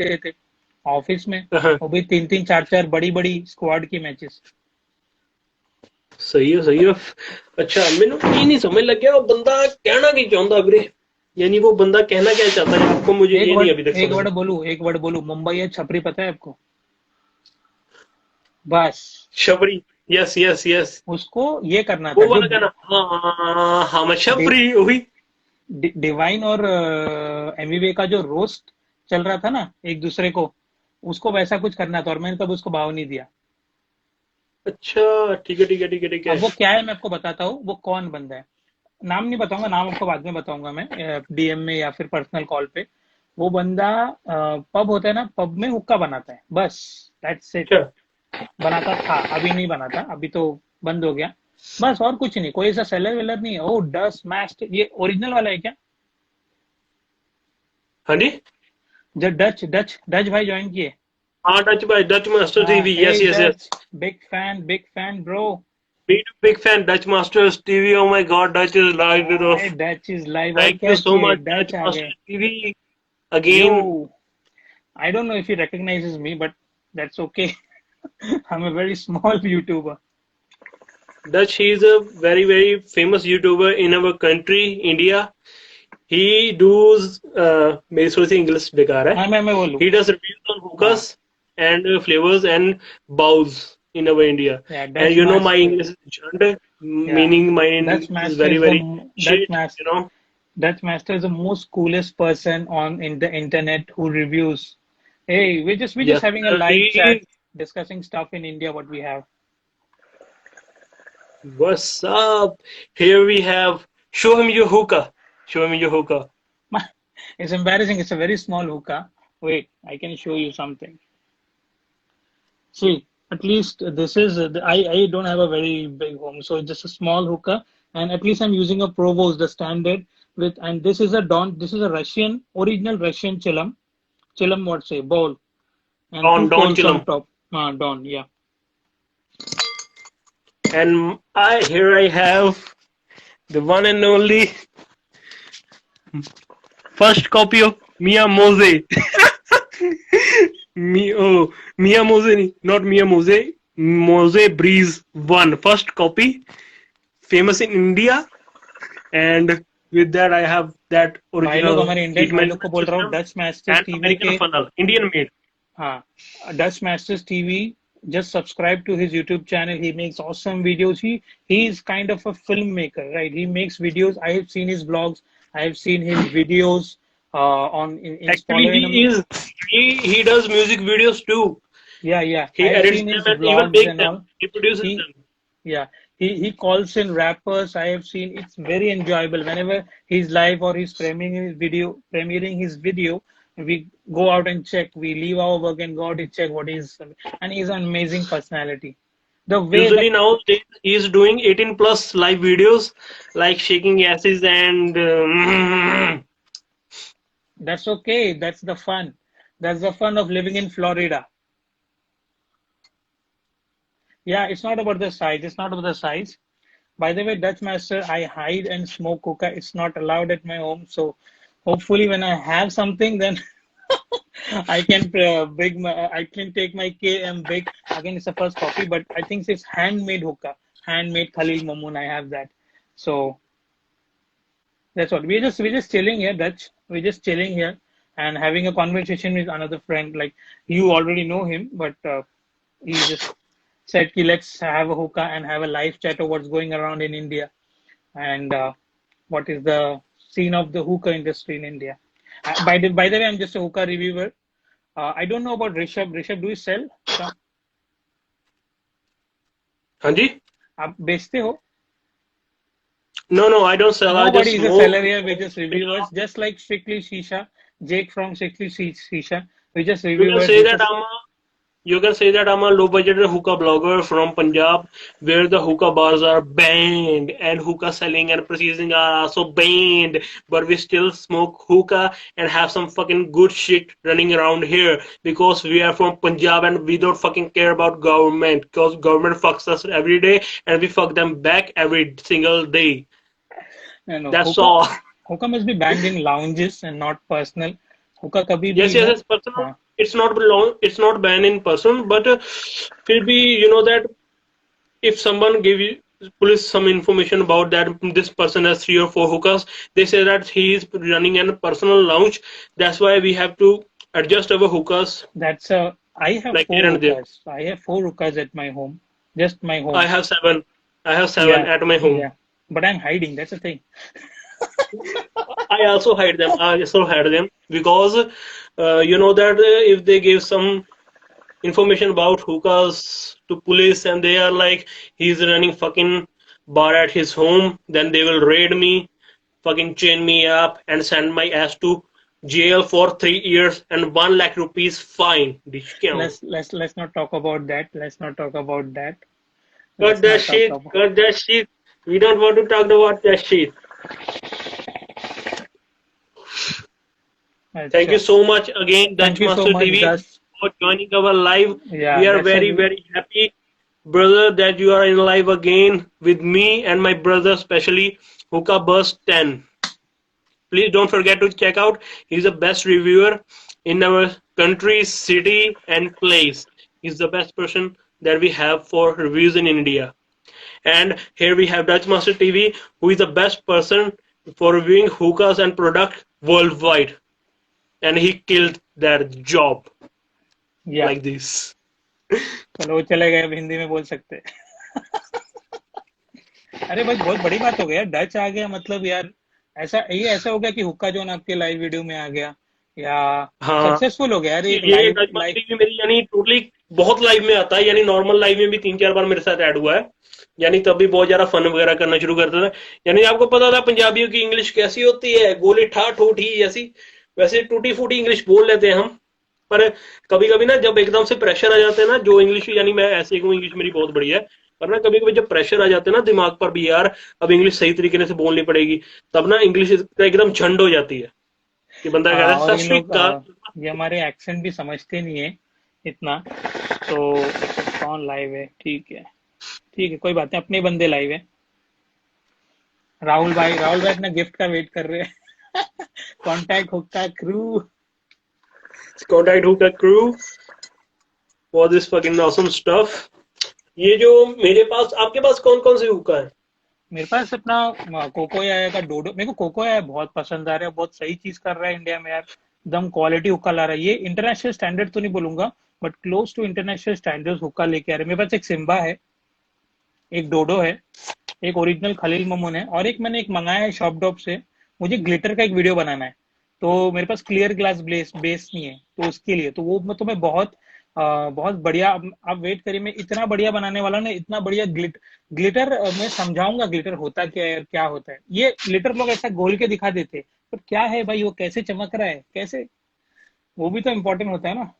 देखते थे ऑफिस में, हाँ, वो भी 3-3 4-4 बड़ी बड़ी स्क्वाड की मैचेस। सही है सही है। अच्छा मैंने ये नहीं समझ लग गया वो बंदा कहना की चाहता वीरे, यानी वो बंदा कहना क्या चाहता है आपको, मुझे एक ये नहीं वर्ड अभी तक एक समझ वर्ड में। बोलूं, एक वर्ड बोलूं, मुंबई है छपरी, पता है आपको? बस शबरी, यस यस यस, उसको ये करना था वो जो वाला गाना, हाँ हाँ मैं शबरी वही। डिवाइन और एमवीवे का जो रोस्ट चल रहा था ना एक दूसरे को, उसको वैसा कुछ करना था और मैंने तब उसको भाव नहीं दिया। अच्छा ठीक है ठीक है ठीक है ठीक अब है। वो क्या है मैं आपको बताता हूँ वो कौन बंदा है। नाम नहीं बताऊंगा, नाम आपको बाद में बताऊंगा मैं, डीएम में या फिर पर्सनल कॉल पे। वो बंदा पब होता है ना, पब में हुक्का बनाता है, बस दैट्स इट। अच्छा बनाता था, अभी नहीं बनाता, अभी तो बंद हो गया। बस और कुछ नहीं, कोई ऐसा सेलर वेलर नहीं है। ओ डस्ट मैस्ट, ये ओरिजिनल वाला है क्या? हाँ जी, जब डच डच डच भाई ज्वाइन किए। हाँ डच बाय डच मास्टर हाँ, TV, hey yes yes yes. Dutch, big fan bro. Big fan Dutch masters TV, oh my god Dutch is live with हाय ऑफ। डच इज लाइव, और thank क्या you so चाहिए, much Dutch Dutch आ गए। Master TV yo, again. I don't know if he recognizes me, but that's okay. I'm a very small YouTuber. Dutch, he is a very very famous YouTuber in our country, India. He does मेरी थोड़ी सी English बेकार है. हाँ, मैं बोलूँ। He does reviews on हाँ, hookahs and flavors and bowls in our India. yeah, And Dutch you know my master. English is jhund, Yeah, meaning mine Dutch is master very is the very Dutch shit. master. You know. Dutch master is the most coolest person on in the internet who reviews. Hey, we're just Yes, having a sir, he live chat, is. discussing stuff in India what we have. What's up? Here we have. Show him your hookah. Show him your hookah. It's embarrassing. It's a very small hookah. Wait, I can show you something. See, at least this is I don't have a very big home, so it's just a small hookah, and at least I'm using a Provost, the standard with, and this is a Don. This is a Russian, original Russian chilam what say bowl, and two Don coals on Chillum. top. Don, yeah. And I have the one and only first copy of Mia Mose. Mia Mose, not Mia Mose. Mose Breeze One, first copy, famous in India, and with that I have that भाई लोग, original हमारे heat Indian भाई लोग को management बोल रहा हूँ, system Dutch masters and TV American के। funnel, Indian made. हाँ, Dutch Masters TV. Just subscribe to his YouTube channel. He makes awesome videos. He's kind of a filmmaker, right? He makes videos. I have seen his vlogs. I have seen his videos on in Actually, follow in he is he does music videos too. yeah, yeah. I He have edits seen them his and even vlogs makes and them. all. He produces He them. yeah, he calls in rappers. I have seen, it's very enjoyable whenever he's live or he's premiering his video. We go out and check. We leave our work and go out and check what he's, and he's an amazing personality. The way Usually that nowadays he is doing 18 plus live videos like shaking asses and that's okay. That's the fun. That's the fun of living in Florida. Yeah, it's not about the size. It's not about the size. By the way, Dutch Master, I hide and smoke hookah. It's not allowed at my home. So hopefully, when I have something, then I can take my K and big. Again, it's the first copy, but I think it's handmade hookah, handmade Khalil Mamoon. I have that. So that's what we're just chilling here, Dutch. We're just chilling here and having a conversation with another friend. Like, you already know him, but he just said, "Ki, let's have a hookah and have a live chat of what's going around in India, and what is the scene of the hookah industry in India." By the way, I'm just a hookah reviewer. I don't know about Rishabh. Rishabh, do you sell hookah? हाँ जी. आप बेचते हो? No, I don't sell. I just Nobody is a smoke. seller here. We're just reviewers, just like Strictly Shisha. Jake from Strictly Shisha. We're just You can reviewers. say We that just I'm a low budget hookah blogger from Punjab, where the hookah bars are banned and hookah selling and purchasing are also banned, but we still smoke hookah and have some fucking good shit running around here because we are from Punjab and we don't fucking care about government because government fucks us every day and we fuck them back every single day. no That's hookah. all. Hookah must be banned in lounges and not personal. Hookah कभी भी Yes, ना. it's personal. हाँ, it's not banned in person, but फिर भी you know that if someone give you police some information about that this person has 3 or 4 hookahs, they say that he is running a personal lounge. That's why we have to adjust our hookahs That's I have like four here and there. hookahs. I have four hookahs at my home. Just my I home. have 7. I have 7 Yeah, at my home. yeah. But I'm hiding. That's the thing. I also hide them. I also hide them because you know that if they give some information about hookahs to police and they are like he's running fucking bar at his home, then they will raid me, fucking chain me up and send my ass to jail for 3 years and 1 lakh rupees fine. Discount. Let's not talk about that. Let's not talk about that. Cut Let's that not talk shit. about. Cut that shit. We don't want to talk about that shit. Thank you Acha. so much again, Thank Dutch you so Master much, TV, Gus. for joining our live. Yeah, We are that's very, a very happy, brother, that you are in live again with me and my brother, especially Hookah Burst 10. Please don't forget to check out. He's the best reviewer in our country, city, and place. He's the best person that we have for reviews in India. And here we have Dutch Master TV, who is the best person for reviewing hookahs and product worldwide. And he killed that job yeah. like this. चलो वो चले गए, अब हिंदी में बोल सकते हैं। अरे भाई बहुत बड़ी बात हो गई यार, डच आ गया मतलब यार। ऐसा हो गया कि हुक्का जोन आपके लाइव वीडियो में आ गया, या हाँ, सक्सेसफुल हो गया यार एक ये live Dutch master live. TV मेरी यानी टोटली बहुत लाइव में आता है, यानी नॉर्मल लाइव में भी 3-4 बार मेरे साथ ऐड हुआ है। यानी तब भी बहुत ज्यादा फन वगैरह करना शुरू करता था। यानी आपको पता था पंजाबियों की इंग्लिश कैसी होती है, गोली ठा ठोठी ऐसी, वैसे टूटी फूटी इंग्लिश बोल लेते हैं हम। पर कभी कभी ना जब एकदम से प्रेशर आ जाते हैं ना, जो इंग्लिश यानी मैं ऐसे हूँ, इंग्लिश मेरी बहुत बढ़िया है, पर ना कभी कभी जब प्रेशर आ जाते हैं ना दिमाग पर भी, यार अब इंग्लिश सही तरीके से बोलनी पड़ेगी, तब ना इंग्लिश एकदम झंड हो जाती है कि बंदा कह रहा है और सत ये श्री लोग अकाल। ये हमारे एक्सेंट भी समझते नहीं है इतना। तो कौन लाइव है? ठीक है, ठीक है, कोई बात नहीं, अपने बंदे लाइव है। राहुल भाई अपना गिफ्ट का वेट कर रहे हैं। कॉन्टैक्ट हुक्का crew. Contact Hookah crew for this fucking awesome stuff. ये जो मेरे पास, आपके पास कौन कौन से हुक्का है? मेरे पास अपना कोकोया का डोडो। मेरे को कोकोया बहुत पसंद आ रहा है, बहुत सही चीज कर रहा है इंडिया में यार। एकदम क्वालिटी हुक्का ला रहा है। ये इंटरनेशनल स्टैंडर्ड तो नहीं बोलूंगा, but close to international standard हुक्का लेके आ रहे हैं। मेरे पास एक सिम्बा है, एक डोडो है, एक ओरिजिनल खलील ममून है, और एक मैंने एक मंगाया है शॉप डॉप से। मुझे ग्लिटर का एक वीडियो बनाना है, तो मेरे पास क्लियर ग्लास बेस नहीं है, तो उसके लिए तो वो मैं तुम्हें बहुत बढ़िया। आप वेट करिए, मैं इतना बढ़िया बनाने वाला हूं ना, इतना बढ़िया ग्लिटर मैं समझाऊंगा ग्लिटर होता क्या है और क्या होता है। ये ग्लिटर लोग ऐसा गोल के दिखा देते, पर क्या है भाई, वो कैसे चमक रहा है, कैसे, वो भी तो इम्पोर्टेंट होता है ना।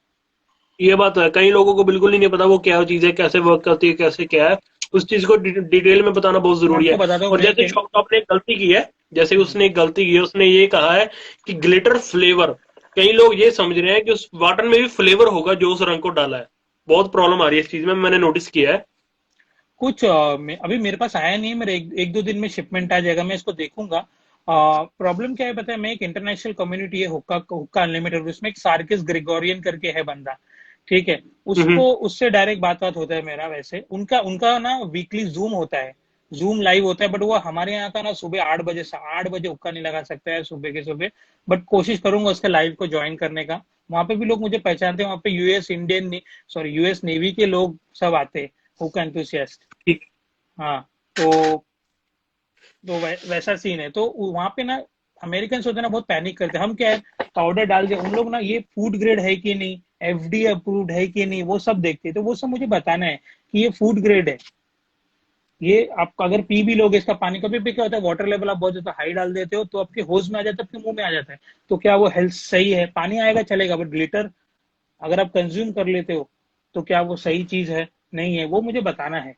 ये बात है, कई लोगों को बिल्कुल ही नहीं पता वो क्या चीज है, कैसे वर्क करती है, कैसे क्या है। उस चीज को डिटेल में बताना बहुत मैं जरूरी आपको है। बताता हूँ और मैं जैसे शॉप टॉप ने एक गलती की है, जैसे उसने एक गलती की है, उसने ये कहा है कि ग्लिटर फ्लेवर, कई लोग ये समझ रहे हैं कि उस वाटर में भी फ्लेवर होगा जो उस रंग को डाला है। बहुत प्रॉब्लम आ रही है इस चीज में, मैंने नोटिस किया है। कुछ अभी मेरे पास आया नहीं है, मेरे एक दो दिन में शिपमेंट आ जाएगा, मैं इसको देखूंगा। प्रॉब्लम क्या है पता है, मैं एक इंटरनेशनल कम्युनिटी है हुक्का हुक्का अनलिमिटेड, उसमें एक सार्किस ग्रेगोरियन करके है बंदा, ठीक है। हम्म। उसको उससे डायरेक्ट बात बात होता है मेरा। वैसे उनका उनका ना वीकली जूम होता है, जूम लाइव होता है, बट वो हमारे यहाँ का ना सुबह 8 बजे से 8 बजे हुक्का नहीं लगा सकता है सुबह के सुबह। बट कोशिश करूंगा उसके लाइव को ज्वाइन करने का। वहां पे भी लोग मुझे पहचानते हैं, वहां पे यूएस नेवी के लोग सब आते हैं, हुक्का एंथुसियास्ट। ठीक। हाँ, तो वैसा सीन है। तो वहां पे ना अमेरिकन होते हैं ना, बहुत पैनिक करते हैं। हम क्या है, पाउडर डाल दे, उन लोग ना ये फूड ग्रेड है कि नहीं, एफडी अप्रूव्ड है कि नहीं, वो सब देखते हैं। तो वो सब मुझे बताना है कि ये फूड ग्रेड है। ये आप अगर पी भी लोगे इसका पानी, कभी भी क्या होता है, वाटर लेवल आप बहुत ज्यादा हाई डाल देते हो तो आपके होज में आ जाता है, आपके मुंह में आ जाता है। तो क्या वो हेल्थ सही है? पानी आएगा चलेगा, बट ग्लिटर अगर आप कंज्यूम कर लेते हो तो क्या वो सही चीज है, नहीं है, वो मुझे बताना है।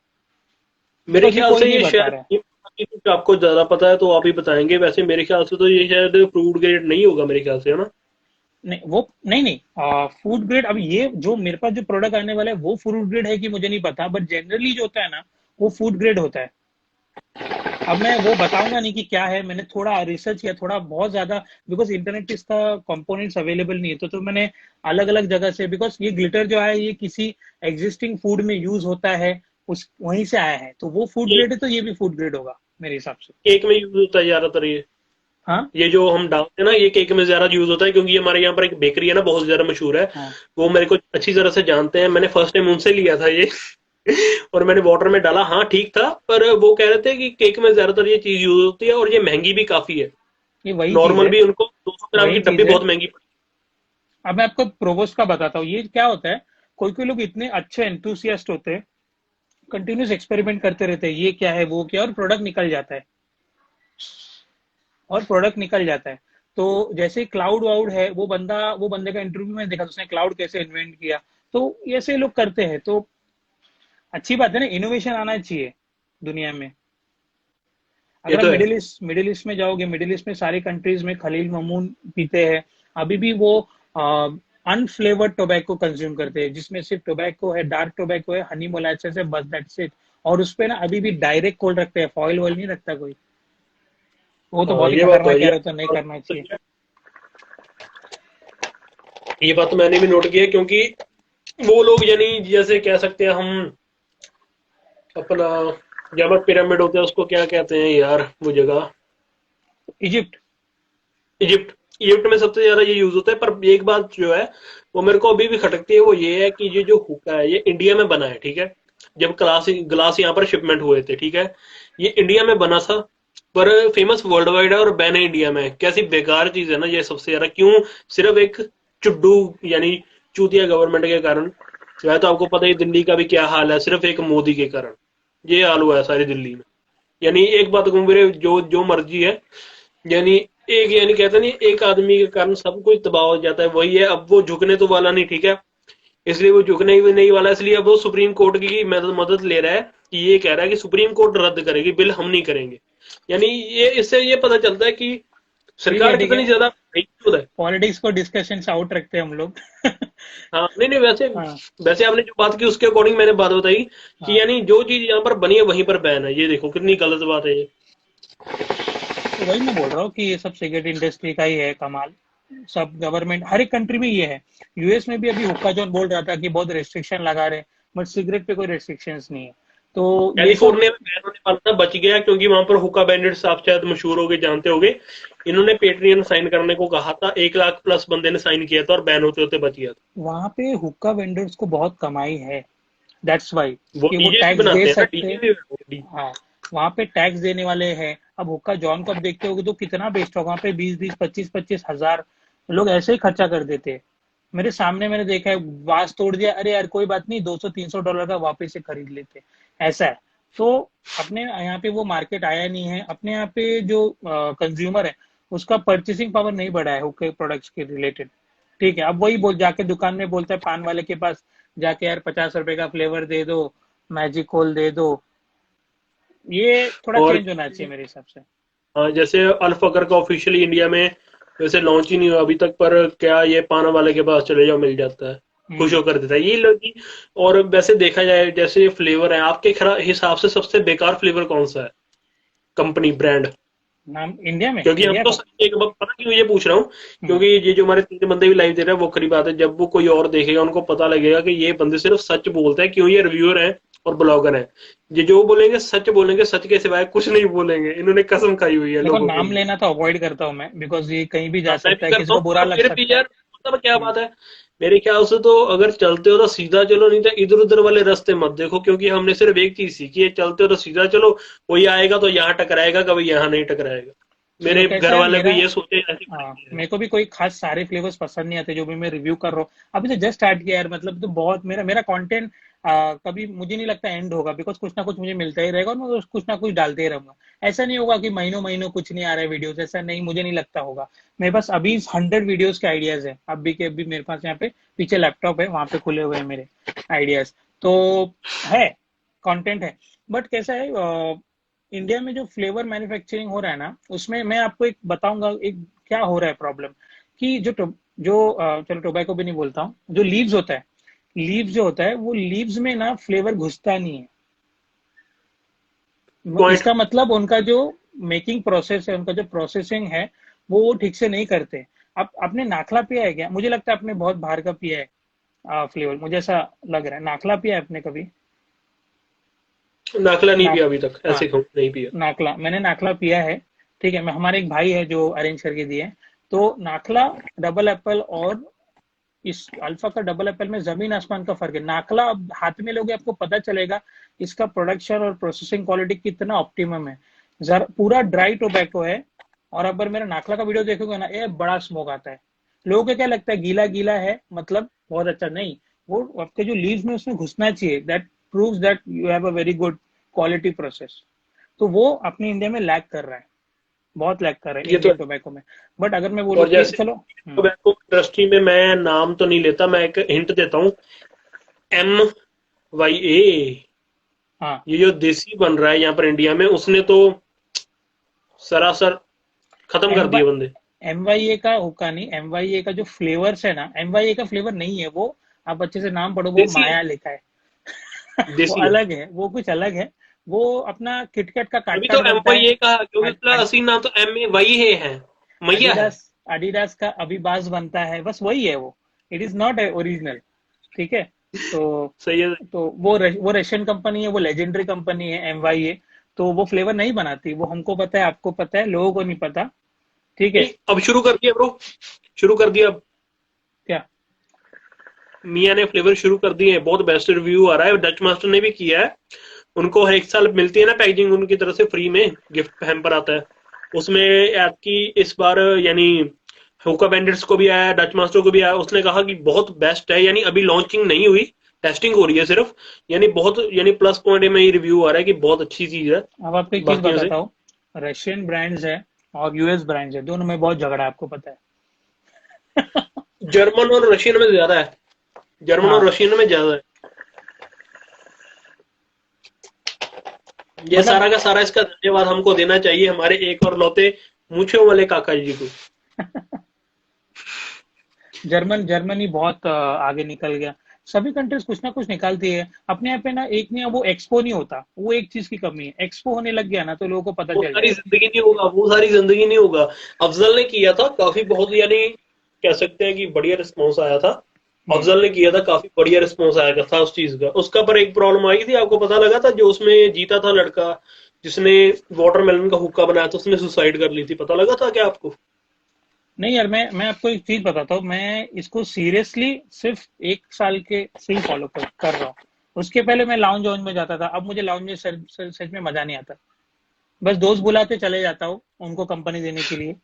मेरे को मेरे अभी ख्याल कोई से नहीं ये बता शायद रहा है। कुछ आपको ज्यादा पता है तो आप ही बताएंगे। वैसे मेरे ख्याल से तो ये शायद फ्रूट ग्रेड नहीं होगा मेरे ख्याल से, है ना? नहीं वो नहीं नहीं, फूड ग्रेड। अब ये जो मेरे पास जो प्रोडक्ट आने वाला है वो फूड ग्रेड है कि मुझे नहीं पता, बट जनरली जो होता है ना वो फूड ग्रेड होता है। अब मैं वो बताऊंगा नहीं कि क्या है, मैंने थोड़ा रिसर्च किया, थोड़ा बहुत ज्यादा, बिकॉज इंटरनेट पे इसका कंपोनेंट्स अवेलेबल नहीं है, तो मैंने अलग अलग जगह से, बिकॉज ये ग्लिटर जो है ये किसी एग्जिस्टिंग फूड में यूज होता है, उस वहीं से आया है, तो वो फूड ये ग्रेड है, तो ये भी फूड ग्रेड होगा मेरे हिसाब से। केक में यूज होता है ज्यादातर ये। हाँ ये जो हम डालते हैं ना, ये केक में ज्यादा यूज होता है, क्योंकि हमारे यहाँ पर एक बेकरी है ना, बहुत ज्यादा मशहूर है। हाँ। वो मेरे को अच्छी तरह से जानते हैं, मैंने फर्स्ट टाइम उनसे लिया था ये। और मैंने वाटर में डाला, हाँ ठीक था, पर वो कह रहे थे कि केक में ज्यादातर ये चीज यूज होती है और ये महंगी भी काफी है। ये वही चीज नॉर्मल है, भी उनको 200 ग्राम की वही डब्बी चीज है। बहुत महंगी पड़ी। अब मैं आपको प्रोवोस्ट का बताता हूँ, ये क्या होता है, कोई कोई लोग इतने अच्छे एंथुसियास्ट होते हैं, कंटिन्यूस एक्सपेरिमेंट करते रहते हैं, ये क्या है वो क्या है, और प्रोडक्ट निकल जाता है, और प्रोडक्ट निकल जाता है। तो जैसे क्लाउड वाउड है, वो बंदे का इंटरव्यू में देखा तो उसने क्लाउड कैसे इन्वेंट किया, तो ऐसे लोग करते हैं, तो अच्छी बात है ना, इनोवेशन आना चाहिए दुनिया में। ये अगर आप तो है। मिडिल ईस्ट में जाओगे, मिडिल ईस्ट में सारी कंट्रीज में खलील ममून पीते हैं, अभी भी वो अनफ्लेवर्ड टोबैको कंज्यूम करते हैं, जिसमें सिर्फ टोबैको है, डार्क टोबैको है, हनी मोलासेस है, बस दैट्स इट। और उस पे ना अभी भी डायरेक्ट कोल रखते हैं, फॉइल वॉइल नहीं रखता कोई। वो तो हाँ बहुत ही ये बात तो खतरनाक है, कह रहे हो, तो नहीं करना चाहिए। ये बात तो मैंने भी नोट की है, क्योंकि वो लोग यानी जैसे कह सकते हैं हम अपना, जहाँ पर पिरामिड होते हैं उसको क्या कहते हैं यार वो जगह, इजिप्ट। इजिप्ट। इजिप्ट में सबसे ज्यादा ये यूज होता है। पर एक बात जो है वो मेरे को अभी भी खटकती है, वो ये है कि ये जो हुक्का है ये इंडिया में बना है, ठीक है। जब ग्लास ग्लास यहाँ पर शिपमेंट हुए थे, ठीक है, ये इंडिया में बना था, पर फेमस वर्ल्ड वाइड है और बैन है इंडिया में। कैसी बेकार चीज है ना ये, सबसे ज्यादा क्यों, सिर्फ एक चुड्डू यानी चूतिया गवर्नमेंट के कारण। वह तो आपको पता ही दिल्ली का भी क्या हाल है, सिर्फ एक मोदी के कारण ये हाल हुआ है सारी दिल्ली में। यानी एक बात कहूँ मेरे, जो जो मर्जी है, यानी एक, यानी कहते नहीं एक आदमी के कारण सब कुछ तबाह हो जाता है, वही है। अब वो झुकने तो वाला नहीं, ठीक है, इसलिए वो झुकने भी नहीं वाला, इसलिए अब वो सुप्रीम कोर्ट की मदद ले रहा है, कि ये कह रहा है कि सुप्रीम कोर्ट रद्द करेगी बिल, हम नहीं करेंगे। यानी ये इससे ये पता चलता है कि ठीक है सरकार ठीक कितनी है, ज्यादा बेइज्जत है। पॉलिटिक्स को डिस्कशन से आउट रखते हैं हम लोग। हाँ नहीं नहीं, वैसे हाँ वैसे आपने जो बात की उसके अकॉर्डिंग मैंने बात बताई, कि हाँ। यानी जो चीज यहाँ पर बनी है वहीं पर बैन है, ये देखो कितनी गलत बात है ये। तो वही मैं बोल रहा हूँ कि ये सब सिगरेट इंडस्ट्री का ही है कमाल, सब गवर्नमेंट हर एक कंट्री में ये है। यूएस में भी अभी हुक्का जॉन बोल रहा था कि बहुत रेस्ट्रिक्शन लगा रहे हैं, बट सिगरेट पे कोई रेस्ट्रिक्शंस नहीं है, तो ये सब। कैलिफोर्निया में बैन होने वाला था, बच गया, क्योंकि वहां पर हुक्का बैंडिट्स आप शायद मशहूर हो गए, जानते होगे। इन्होंने पेट्रियन साइन करने को कहा था, 1 लाख प्लस बंदे ने साइन किया था और बैन होते होते बच गया था। वहां पे हुक्का वेंडर्स को बहुत कमाई है, दैट्स वाई, वो कि वो डीजे भी टैक्स दे बनाते हैं ना, सकते। डीजे भी। हाँ, वहां पे टैक्स देने वाले हैं। अब हुक्का जॉन को आप देखते होगे तो कितना बेचता होगा, वहां पे 20-20 25-25 हजार लोग ऐसे ही खर्चा कर देते हैं। मेरे सामने मैंने देखा है, वास तोड़ दिया, अरे यार कोई बात नहीं, 200-300 डॉलर का वापस से खरीद लेते, ऐसा है। तो अपने यहाँ पे वो मार्केट आया नहीं है, अपने यहाँ पे जो कंज्यूमर है उसका परचेसिंग पावर नहीं बढ़ा है हुक्के प्रोडक्ट्स के रिलेटेड। ठीक है, अब वही बोल जाके दुकान में बोलता है पान वाले के पास जाके, यार 50 रुपए का फ्लेवर दे दो, मैजिक कोल दे दो। ये थोड़ा और चेंज होना चाहिए मेरे हिसाब से। जैसे अल्फकर का ऑफिशियली इंडिया में वैसे लॉन्च ही नहीं हुआ अभी तक, पर क्या ये पान वाले के पास चले जाओ मिल जाता है, खुश हम्म। होकर देता है ये लोग। और वैसे देखा जाए, जैसे फ्लेवर है, आपके हिसाब से सबसे बेकार फ्लेवर कौन सा है, कंपनी ब्रांड? नाम इंडिया में, क्योंकि हम इंडिया तो का। एक बात पता क्यों ये पूछ रहा हूँ, हम्म। क्योंकि ये जो हमारे 3 बंदे भी लाइव दे रहे हैं वो खरी बात है, जब वो कोई और देखेगा उनको पता लगेगा कि ये बंदे सिर्फ सच बोलते हैं, क्यों ये रिव्यूअर हैं और ब्लॉगर हैं। ये जो बोलेंगे सच बोलेंगे, सच के सिवाय कुछ नहीं बोलेंगे, इन्होंने कसम खाई हुई है देखो, लोगों के नाम लिए। लेना तो अवॉइड करता हूँ मैं, बिकॉज ये कहीं भी जा हाँ मैं सकता भी है, किसी करता को हूँ, बुरा पर लग फिर भी सकता है। यार मतलब क्या हम्म। बात है, मेरे ख्याल से तो अगर चलते हो तो सीधा चलो, नहीं तो इधर उधर वाले रास्ते मत देखो, क्योंकि हमने सिर्फ एक चीज सीखी है, चलते हो तो सीधा चलो, कोई आएगा तो यहाँ टकराएगा, कभी यहाँ नहीं टकराएगा। देखो मेरे कैसा घर है वाले भी मेरा, ये सोचे, ऐसे हाँ, पढ़े हैं। मेरे को भी कोई खास सारे फ्लेवर्स पसंद नहीं आते जो भी मैं रिव्यू कर रहा हूँ। अभी तो जस्ट स्टार्ट किया यार, मतलब तो बहुत मेरा मेरा कंटेंट कभी मुझे नहीं लगता एंड होगा, बिकॉज कुछ ना कुछ मुझे मिलता ही रहेगा और मैं कुछ ना कुछ डालते ही रहूंगा। ऐसा नहीं होगा कि महीनों महीनों कुछ नहीं आ रहा है वीडियोस, ऐसा नहीं, मुझे नहीं लगता होगा। मेरे पास अभी 100 वीडियोस के आइडियाज है, अभी के अभी मेरे पास यहाँ पे पीछे लैपटॉप है, वहां पे खुले हुए हैं मेरे आइडियाज, तो है, कंटेंट है। बट कैसा है, इंडिया में जो फ्लेवर मैन्युफैक्चरिंग हो रहा है ना, उसमें मैं आपको एक बताऊंगा एक क्या हो रहा है प्रॉब्लम, कि चलो टोबैको भी नहीं बोलता हूँ, जो लीव्स होता है, लीव्स जो होता है वो लीव्स में ना फ्लेवर घुसता नहीं है। पॉइंट। इसका मतलब उनका जो मेकिंग प्रोसेस है, उनका जो प्रोसेसिंग है, वो ठीक से नहीं करते। आप आपने नाखला पिया है क्या? मुझे लगता है आपने बहुत बाहर का पिया है फ्लेवर, मुझे ऐसा लग रहा है। नाखला पिया है आपने कभी? नाखला नहीं नाक पिया अभी तक, हाँ, ऐसे कहूँ नहीं पिया। नाखला मैंने नाखला पिया है। ठीक है, मैं हमारे एक भाई है जो अरेंज करके दिए हैं। तो नाखला डबल एप्पल और इस अल्फा का डबल एप्पल में जमीन आसमान का फर्क है। नाखला अब हाथ में लोगे आपको पता चलेगा इसका प्रोडक्शन और प्रोसेसिंग क्वालिटी कितना ऑप्टिमम है। पूरा ड्राई टोबैको है। और अगर मेरा नाखला का वीडियो देखोगे ना, ये बड़ा स्मोक आता है। लोगों को क्या लगता है गीला गीला है मतलब बहुत अच्छा, नहीं। वो आपके जो लीव्स में उसमें घुसना चाहिए, that proves that you have a very good quality process. तो वो अपने इंडिया में लैग कर रहा है, बहुत लैग कर रहा है ये तो है। इंडियन टोबैको में। बट अगर मैं बोलूँ और कि जैसे चलो टोबैको इंडस्ट्री में, मैं नाम तो नहीं लेता, मैं एक हिंट देता हूँ। MYA, हाँ, ये जो देसी बन रहा है यहाँ पर इंडिया में, उसने तो सरासर खत्म एम कर दिए बंदे। एम वाई ए का हुक्का नहीं, एम वाई ए का जो फ्लेवर्स है ना, एम वाई ए का फ्लेवर नहीं है वो। आप अच्छे से नाम पढ़ो, वो देसी है, माया लिखा है। वो देसी है। अलग है, वो कुछ अलग है। वो अपना किटकैट का काट अभी तो काट बनता है। MYA का, क्योंकि उसका असली नाम तो MAYA है, मैया है। अडीडास अडीडास का अभिबास बनता है, बस वही है वो। It is not original. ठीक है। तो सही है। वो रशियन कंपनी है, वो लेजेंडरी कंपनी है एम वाई ए। तो वो फ्लेवर नहीं बनाती, वो हमको पता है, आपको पता है, लोगों को नहीं पता। ठीक नहीं, है। अब शुरू कर दिया ब्रो, शुरू कर दिया अब। क्या? मिया ने फ्लेवर शुरू कर दिए हैं, बहुत बेस्ट रिव्यू आ रहा है, डच मास्टर ने भी किया है। उनको हर एक साल मिलती है ना पैकेजिंग उनकी तरफ से फ्री में, गिफ्ट हैम्पर आता है उसमें आपकी। इस बार यानी हुक्का बैंडिट्स को भी आया, डच मास्टर को भी आया। उसने कहा कि बहुत बेस्ट है, यानी अभी लॉन्चिंग नहीं हुई, टेस्टिंग हो रही है सिर्फ। यानी बहुत, यानी प्लस पॉइंट में ये रिव्यू आ रहा है कि बहुत अच्छी चीज है अब आपको एक चीज बाकियों से। बताता हूँ। रशियन ब्रांड्स है और यूएस ब्रांड्स है, दोनों में बहुत झगड़ा है, आपको पता है। जर्मन और रशियन में ज्यादा है, जर्मन और हाँ, रशियन में ज्यादा है। ये मतलब सारा का सारा इसका धन्यवाद हमको देना चाहिए, हमारे एक और लौते मूछों वाले काका जी को। जर्मनी बहुत आगे निकल गया। सभी कंट्रीज कुछ ना कुछ निकालती है अपने यहाँ पे ना। एक नहीं, वो एक्सपो नहीं होता, वो एक चीज की कमी है। एक्सपो होने लग गया ना तो लोगों को पता वो चल सारी जाएगा। जिंदगी नहीं होगा, वो सारी जिंदगी नहीं होगा। अफजल ने किया था काफी, बहुत यानी कह सकते हैं कि बढ़िया रिस्पॉन्स आया था। हम्म। अफजल ने किया था, काफी बढ़िया रिस्पॉन्स आया था उस चीज का। उसका पर एक प्रॉब्लम आई थी, आपको पता लगा था? जो उसमें जीता था लड़का, जिसने वाटरमेलन का हुक्का बनाया था, उसने सुसाइड कर ली थी, पता लगा था क्या आपको? नहीं यार, मैं आपको एक चीज बताता हूँ। मैं इसको सीरियसली सिर्फ 1 साल के से ही फॉलो कर रहा हूँ। उसके पहले मैं लाउंज वाउंज में जाता था, अब मुझे लाउंज में सच में मजा नहीं आता। बस दोस्त बुलाते चले जाता हूँ उनको कंपनी देने के लिए।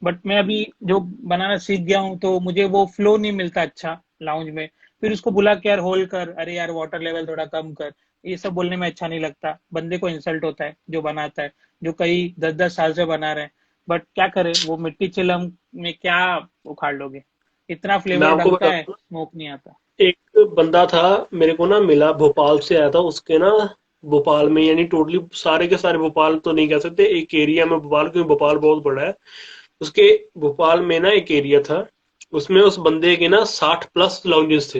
बट मैं अभी जो बनाना सीख गया हूँ तो मुझे वो फ्लो नहीं मिलता अच्छा लाउंज में। फिर उसको बुला के यार होल्ड कर, अरे यार वाटर लेवल थोड़ा कम कर, ये सब बोलने में अच्छा नहीं लगता। बंदे को इंसल्ट होता है जो बनाता है, जो कई 10-10 साल से बना रहे हैं। बट क्या करे, वो मिट्टी चिलम में क्या उखाड़ लोगे। इतना मैं फ्लेवर आपको डलता है, बताता हूँ, स्मोक नहीं आता। एक बंदा था मेरे को ना मिला, भोपाल से आया था। उसके ना भोपाल में, यानी टोटली सारे के सारे भोपाल तो नहीं कह सकते, एक एरिया में भोपाल, क्योंकि भोपाल बहुत बड़ा है। उसके भोपाल में ना एक एरिया था, उसमें उस बंदे के ना 60+ लाउंजेस थे,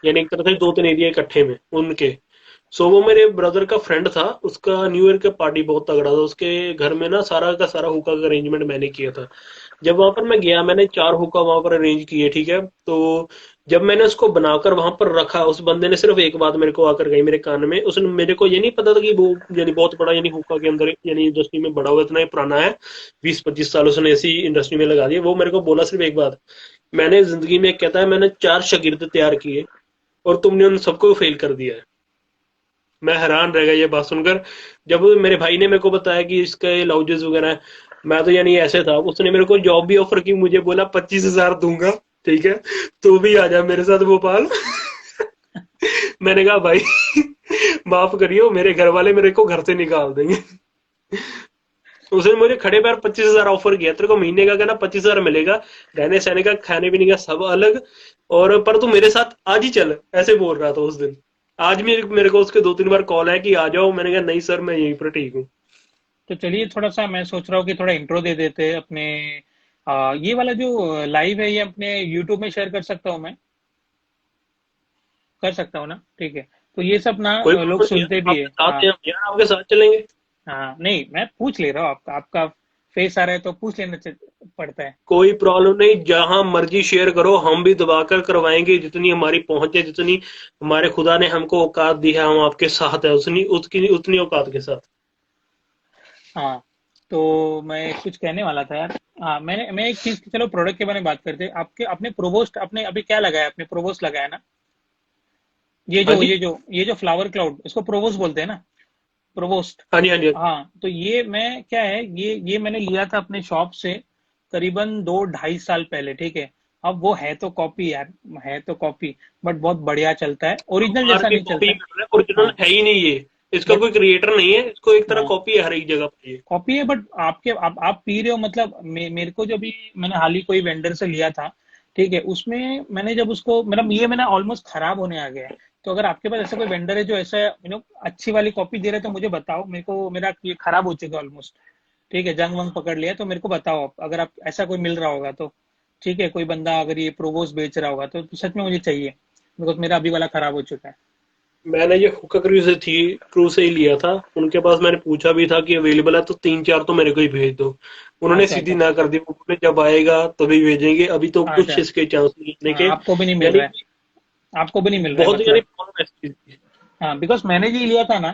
यानी एक तरह से 2-3 एरिया इकट्ठे में उनके। सो वो मेरे ब्रदर का फ्रेंड था, उसका न्यू ईयर का पार्टी बहुत तगड़ा था। उसके घर में ना सारा का सारा हुक्का का अरेंजमेंट मैंने किया था। जब वहां पर मैं गया, मैंने 4 हुक्का वहां पर अरेंज किए, ठीक है। तो जब मैंने उसको बनाकर वहां पर रखा, उस बंदे ने सिर्फ एक बात मेरे को आकर गई मेरे कान में। उसने, मेरे को ये नहीं पता था कि वो यानी बहुत बड़ा, यानी हुक्का के अंदर यानी इंडस्ट्री में बड़ा हुआ, इतना ही पुराना है, 20-25 साल उसने ऐसी इंडस्ट्री में लगा दिए। वो मेरे को बोला सिर्फ एक बात, मैंने जिंदगी में, कहता है, मैंने 4 शागिर्द तैयार किए और तुमने उन सबको फेल कर दिया है। मैं हैरान रह गया ये बात सुनकर। जब मेरे भाई ने मेरे को बताया कि इसके लाउंजेस वगैरह है, मैं तो यानी ऐसे था। उसने मेरे को जॉब भी ऑफर की, मुझे बोला 25,000 दूंगा, ठीक है, तू भी आ जा मेरे साथ भोपाल। मैंने कहा भाई माफ करियो, मेरे घर वाले मेरे को घर से निकाल देंगे। उसने मुझे खड़े पैर 25,000 ऑफर किया, तेरे को महीने का कहना 25,000 मिलेगा, रहने सहने का खाने पीने का सब अलग, और पर तू मेरे साथ आज ही चल, ऐसे बोल रहा था उस दिन। आज मेरे को उसके 2-3 बार कॉल है कि आ जाओ, मैंने कहा नहीं सर, मैं यहीं पर ठीक हूँ। तो चलिए, थोड़ा सा मैं सोच रहा हूँ कि थोड़ा इंट्रो दे देते हैं अपने। ये वाला जो लाइव है ये अपने यूट्यूब में शेयर कर सकता हूँ मैं? कर सकता हूँ ना? ठीक है। तो ये सब ना कोई लोग प्रॉब्लम नहीं सुनते है, भी है। आपके साथ हाँ हैं हम यार, आपके साथ चलेंगे। हाँ, नहीं मैं पूछ ले रहा हूँ, आपका आपका फेस आ रहा है तो पूछ लेना पड़ता है। कोई प्रॉब्लम नहीं, जहां मर्जी शेयर करो, हम भी दबाकर करवाएंगे, जितनी हमारी पहुंच है, जितनी हमारे खुदा ने हमको औकात दी है, हम आपके साथ है, उतनी उतनी उतनी औकात के साथ। हाँ, तो मैं कुछ कहने वाला था यार। हाँ, मैं एक चीज, चलो प्रोडक्ट के बारे में बात करते हैं। आपके अपने प्रोवोस्ट, आपने अभी क्या लगाया, अपने प्रोवोस्ट लगाया ना? ये हाँ जो जी, ये जो ये जो फ्लावर क्लाउड, इसको प्रोवोस्ट बोलते हैं ना? प्रोवोस्ट। हाँ जी, हाँ जी, हाँ जी। हाँ, तो ये मैं क्या है, ये मैंने लिया था अपने शॉप से करीबन 2 ढाई साल पहले, ठीक है। अब वो है तो कॉपी यार, है तो कॉपी, बट बहुत बढ़िया चलता है, ओरिजिनल बाहर जैसा की नहीं कॉपी चलता। कर रहा है, ओरिजिनल हाँ है ही नहीं ये। इसका बट कोई क्रिएटर नहीं है, इसको एक तरह हाँ, कॉपी है हर एक जगह पर ये। कॉपी है, बट आप पी रहे हो, मतलब मेरे को जो भी मैंने हाल ही कोई वेंडर से लिया था, ठीक है, उसमें मैंने जब उसको, मतलब ये मैंने ऑलमोस्ट खराब होने आ गया है। तो अगर आपके पास ऐसा कोई वेंडर है जो ऐसा अच्छी वाली कॉपी दे रहे हैं, तो मुझे बताओ, मेरे को, मेरा ये खराब हो चुका है ऑलमोस्ट, ठीक है, जंग वंग पकड़ लिया, तो मेरे को बताओ आप, अगर आप ऐसा कोई मिल रहा होगा तो। ठीक है, कोई बंदा अगर ये प्रोवोस बेच रहा होगा तो सच में मुझे चाहिए, बिकॉज मेरा अभी वाला खराब हो चुका है। मैंने ये हुक्का क्रू से ही लिया था। उनके पास मैंने पूछा भी था कि अवेलेबल है, तो 3-4 तो मेरे को ही भेज दो। उन्होंने अच्छा सीधी अच्छा ना कर दी, वो बोले जब आएगा तभी भेजेंगे, अभी तो कुछ अच्छा। इसके चांस नहीं आने हाँ, के। आपको भी नहीं मिल यानी रहा है, कि आपको भी नहीं मिल रहा है बहुत, यानी मतलब। प्रॉब्लम है इस चीज़ की। हाँ, बिकॉज मैंने जी लिया था ना,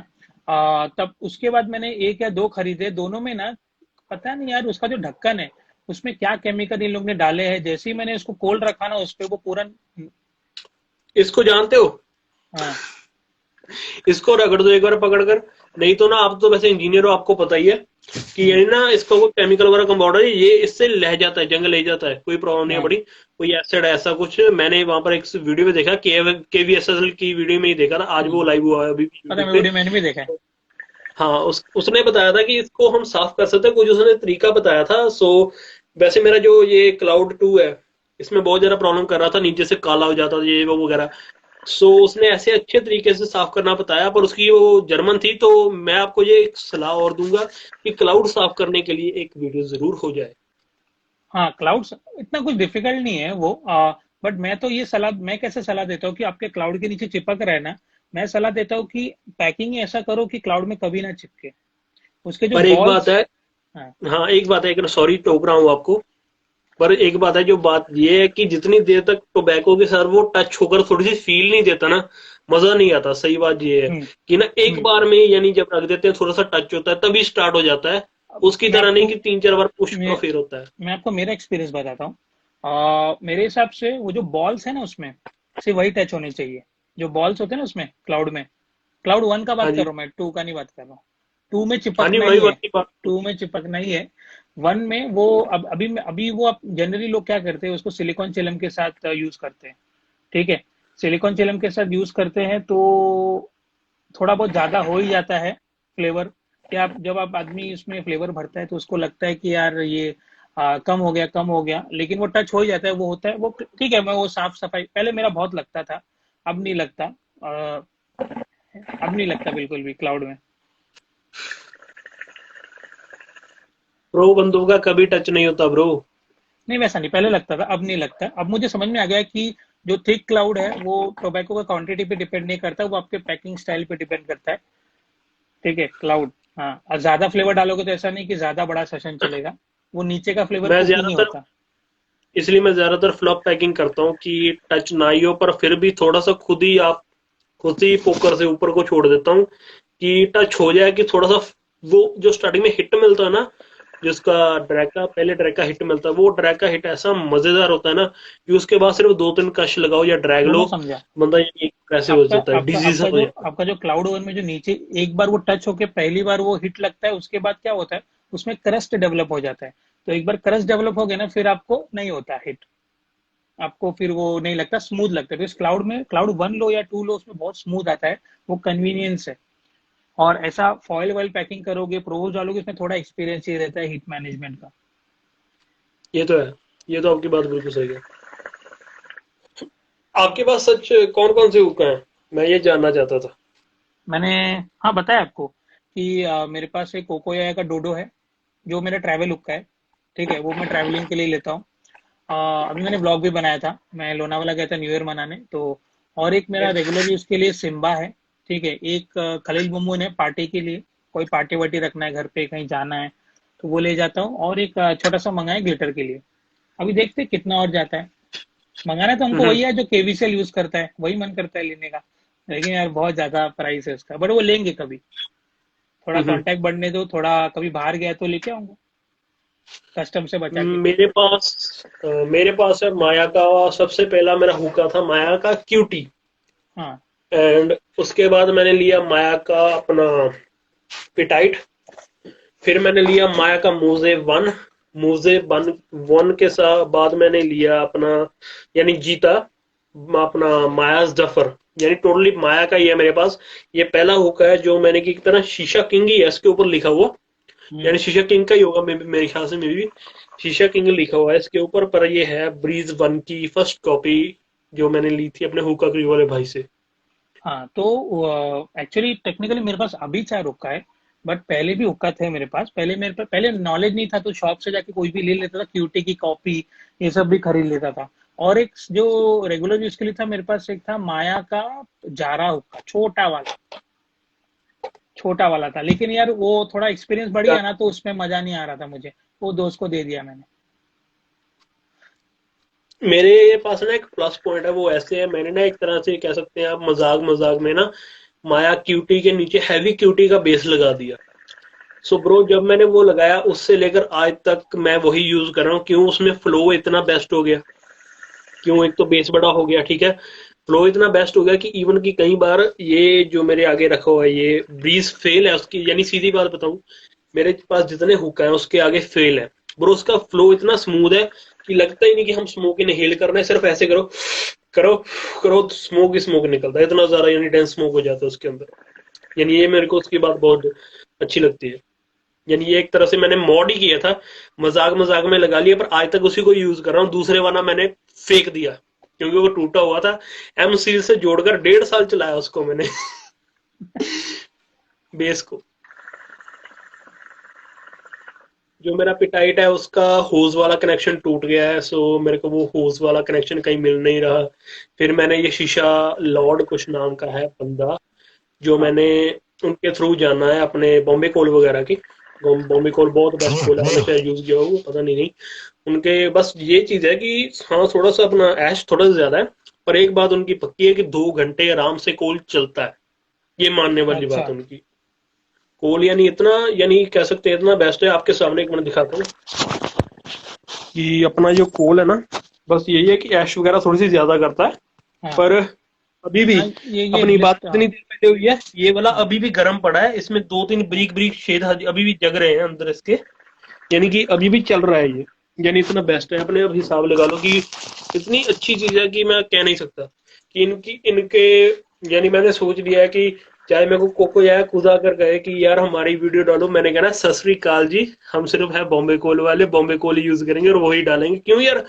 तब उसके बाद मैंने एक या दो खरीदे, दोनों में ना पता नहीं यार, उसका जो ढक्कन है उसमें क्या केमिकल इन लोग ने डाले हैं, जैसे ही मैंने उसको खोल रखा ना, उस पे वो पूरा। इसको जानते हो? हाँ इसको रगड़ दो एक बार पकड़ कर। नहीं तो ना, आप तो वैसे इंजीनियर हो, आपको पता ही है कि हम्म, यानी ना, इसका कोई केमिकल वगैरह कंपाउंडर है, ये इससे लह जाता है, जंग ले जाता है, कोई प्रॉब्लम नहीं है हाँ, बड़ी। कोई एसिड ऐसा कुछ मैंने वहां पर एक वीडियो में देखा, KVSSL की वीडियो में ही देखा था, आज वो लाइव हुआ है अभी भी पता है, यूट्यूब मैं पे। वीडियो मैंने भी देखा है। हाँ, उसने बताया था कि इसको हम साफ कर सकते हैं, कुछ उसने तरीका बताया था। सो वैसे मेरा जो ये क्लाउड 2 है, इसमें बहुत ज्यादा प्रॉब्लम कर रहा था, नीचे से काला हो जाता था ये वो वगैरह। सो उसने ऐसे अच्छे तरीके से साफ करना बताया, पर उसकी वो जर्मन थी, तो मैं आपको ये एक सलाह और दूंगा कि क्लाउड साफ करने के लिए एक वीडियो जरूर हो जाए। हाँ, क्लाउड्स इतना कुछ डिफिकल्ट नहीं है वो, बट मैं तो ये सलाह, मैं कैसे सलाह देता हूँ कि आपके क्लाउड के नीचे चिपक रहा है ना, मैं सलाह देता हूँ कि पैकिंग ही ऐसा करो कि क्लाउड में कभी ना चिपके, उसके जो पर एक बात बॉल्स। है, हाँ हाँ एक बात है, सॉरी टोक रहा हूँ आपको, पर एक बात है, जो बात ये है कि जितनी देर तक टोबैको के साथ वो टच होकर थोड़ी सी फील नहीं देता ना, मजा नहीं आता। सही बात ये है हम्म कि ना, एक हम्म बार में यानी जब रख देते हैं, थोड़ा सा टच होता है तभी स्टार्ट हो जाता है। अब उसकी तरह नहीं कि 3-4 बार पुश करो मैं फिर होता है। मैं आपको मेरा एक्सपीरियंस बताता हूँ। मेरे हिसाब से वो जो बॉल्स है ना उसमें, सिर्फ वही टच होने चाहिए, जो बॉल्स होते हैं ना उसमें क्लाउड में। क्लाउड वन का हाँ बात कर जी, रहा हूँ मैं, टू का नहीं बात कर रहा हूँ। टू में हाँ जी, चिपकना वही ही है, वाली बात। टू में चिपकना ही है। वन में वो, अब अभी वो, अब जनरली लोग क्या करते हैं, उसको सिलिकॉन चिलम के साथ यूज करते हैं, ठीक है। सिलिकॉन चिलम के साथ यूज करते हैं तो थोड़ा बहुत ज्यादा हो ही जाता है फ्लेवर। क्या आप, जब आप आदमी उसमें फ्लेवर भरता है तो उसको लगता है कि यार ये कम हो गया, कम हो गया, लेकिन वो टच हो ही जाता है, वो होता है वो, ठीक है। मैं वो साफ सफाई पहले मेरा बहुत लगता था, अब नहीं लगता। अब नहीं लगता बिल्कुल भी क्लाउड में। प्रो बंदों का कभी टच नहीं होता ब्रो। नहीं, वैसा नहीं, पहले लगता था, अब नहीं लगता। अब मुझे समझ में आ गया कि जो थिक क्लाउड है वो टोबैको का क्वांटिटी पे डिपेंड नहीं करता, वो आपके पैकिंग स्टाइल पे डिपेंड करता है, ठीक है, क्लाउड। हाँ, और ज्यादा फ्लेवर डालोगे तो ऐसा नहीं कि ज्यादा बड़ा सेशन चलेगा, वो नीचे का फ्लेवर मैं कुक ही नहीं ज्यादातर होता। इसलिए मैं ज्यादातर फ्लॉप पैकिंग करता हूँ कि टच ना ही हो, पर फिर भी थोड़ा सा खुद ही पोकर से ऊपर को छोड़ देता हूँ कि टच हो जाए, कि थोड़ा सा वो जो स्टार्टिंग में हिट मिलता है ना, जिसका ड्रैग का हिट मिलता है, वो ड्रैग का हिट ऐसा मजेदार होता है ना, कि उसके बाद सिर्फ 2-3 कश लगाओ या ड्रैग वो लो, मैं समझा। बंदा ये कैसे हो आपका जाता है, आपका डिजीज आपका हो जो जाता है। आपका जो क्लाउड ओवन में जो नीचे एक बार वो टच होके पहली बार वो हिट लगता है, उसके बाद क्या होता है, उसमें क्रस्ट डेवलप हो जाता है। तो एक बार क्रस्ट डेवलप हो गया ना, फिर आपको नहीं होता हिट, आपको फिर वो नहीं लगता, स्मूथ लगता है। तो इस क्लाउड में, क्लाउड वन लो या टू लो, उसमें बहुत स्मूथ आता है, वो कन्वीनियंस है। और ऐसा फॉइल वाइल पैकिंग करोगे, प्रोवोज डालोगे, इसमें थोड़ा एक्सपीरियंस ही रहता है हीट मैनेजमेंट का। ये तो है, ये तो आपकी बात बिल्कुल सही है। आपके पास सच कौन कौन से हुक्का हैं, मैं ये जानना चाहता था। मैंने, हाँ बताया आपको कि मेरे पास एक कोकोया का डोडो है, जो मेरा ट्रैवल हुक्का है, ठीक है, वो मैं ट्रैवलिंग के लिए लेता हूँ। अभी मैंने ब्लॉग भी बनाया था, मैं लोनावाला गया था न्यू ईयर मनाने, तो और एक मेरा रेगुलर यूज के लिए सिम्बा है, ठीक है, एक खलील बम्बू है पार्टी के लिए, कोई पार्टी वार्टी रखना है घर पे, कहीं जाना है तो वो ले जाता हूँ, और एक छोटा सा मंगाए ग्लिटर के लिए। अभी देखते हैं कितना और जाता है। मंगाना तो हमको हम्म वही है जो केवीसीएल यूज करता है, वही मन करता है लेने का, लेकिन यार बहुत ज्यादा प्राइस है उसका, बट वो लेंगे कभी, थोड़ा हम्म। कांटेक्ट बढ़ने दो, थोड़ा कभी बाहर गया तो लेके आऊंगा कस्टम से बचा के। मेरे पास है माया का। सबसे पहला मेरा हुक्का था माया का क्यूटी। हाँ। एंड उसके बाद मैंने लिया माया का अपना पिटाइट। फिर मैंने लिया माया का मूजे वन। मूजे वन वन के साथ बाद मैंने लिया अपना यानी जीता अपना माया जफर। यानी टोटली माया का ही है मेरे पास। ये पहला हुक्का है जो मैंने की तरह शीशा किंग ही है इसके ऊपर लिखा हुआ। हम्म। यानी शीशा किंग का ही होगा मेरे ख्याल से, मे भी शीशा किंग लिखा हुआ है इसके ऊपर, पर ये है ब्रीज वन की फर्स्ट कॉपी जो मैंने ली थी अपने हुक्का क्रू वाले भाई से। हाँ तो एक्चुअली टेक्निकली मेरे पास अभी चार हुक्का है, बट पहले भी हुक्का थे मेरे पास। पहले मेरे पास पहले नॉलेज नहीं था, तो शॉप से जाके कोई भी ले लेता था, क्यूटी की कॉपी ये सब भी खरीद लेता था। और एक जो रेगुलर यूज के लिए था मेरे पास, एक था माया का जारा हुक्का, छोटा वाला था, लेकिन यार वो थोड़ा एक्सपीरियंस बढ़ गया ना, तो उसमें मजा नहीं आ रहा था मुझे, वो दोस्त को दे दिया मैंने। मेरे पास ना एक प्लस पॉइंट है, वो ऐसे है मैंने ना एक तरह से कह सकते हैं आप मजाक मजाक में ना माया क्यूटी के नीचे हैवी क्यूटी का बेस लगा दिया। सो ब्रो जब मैंने वो लगाया उससे लेकर आज तक मैं वही यूज कर रहा हूँ। क्यों? उसमें फ्लो इतना बेस्ट हो गया। क्यों? एक तो बेस बड़ा हो गया, ठीक है, फ्लो इतना बेस्ट हो गया कि इवन की कई बार ये जो मेरे आगे रखा हुआ है ये ब्रीज फेल है उसकी। यानी सीधी बात बताऊं, मेरे पास जितने हुक है उसके आगे फेल है। ब्रो उसका फ्लो इतना स्मूथ है कि लगता ही नहीं कि हम स्मोक इनहेल कर रहे हैं। सिर्फ ऐसे करो करो करो, स्मोक ही स्मोक निकलता है, इतना ज्यादा यानी डेंस स्मोक हो जाता है उसके अंदर। यानी ये मेरे को उसकी बात बहुत अच्छी लगती है। यानी ये एक तरह से मैंने मॉड ही किया था, मजाक मजाक में लगा लिया, पर आज तक उसी को यूज कर रहा हूँ। दूसरे वाला मैंने फेंक दिया क्योंकि वो टूटा हुआ था। एम सीरीज से जोड़कर 1.5 साल चलाया उसको मैंने बेस को। जो मेरा पिटाइट है उसका होज वाला कनेक्शन टूट गया है, सो मेरे को वो होज वाला कनेक्शन कहीं मिल नहीं रहा। फिर मैंने ये शीशा लॉर्ड कुछ नाम का है बंदा जो हाँ। मैंने उनके थ्रू जाना है अपने बॉम्बे कोल वगैरह की। बॉम्बे कोल बहुत बेस्ट कोल है, मैंने शायद यूज किया हो पता नहीं। उनके बस ये चीज है कि हाँ थोड़ा सा अपना ऐश थोड़ा सा ज्यादा है, पर एक बात उनकी पक्की है कि 2 घंटे आराम से कोल चलता है। ये मानने वाली अच्छा। बात है उनकी। कोल यानी इतना, यानी कह सकते हैं इतना बेस्ट है। आपके सामने एक मिनट दिखाता हूँ कि अपना जो कोल है ना, बस यही है कि ऐश वगैरह थोड़ी सी ज्यादा करता है, हाँ। पर अभी भी हाँ, ये अपनी बात ग्लिस्ट। इतनी हाँ। देर पहले हुई है, ये वाला हाँ। अभी भी गर्म पड़ा है, इसमें 2-3 ब्रीक ब्रीक छेद अभी भी जग रहे हैं अंदर इसके। यानी कि अभी भी चल रहा है ये। यानी इतना बेस्ट है, अपने अब हिसाब लगा लो कि इतनी अच्छी चीज है कि मैं कह नहीं सकता कि इनके यानी मैंने सोच लिया है कि चाहे मेरे को कोको या खुदा कर गए कि यार हमारी वीडियो डालो, मैंने कहना सत श्री अकाल जी, हम सिर्फ है बॉम्बे कोल वाले, बॉम्बे कोल ही यूज करेंगे और वही डालेंगे। क्यों यार,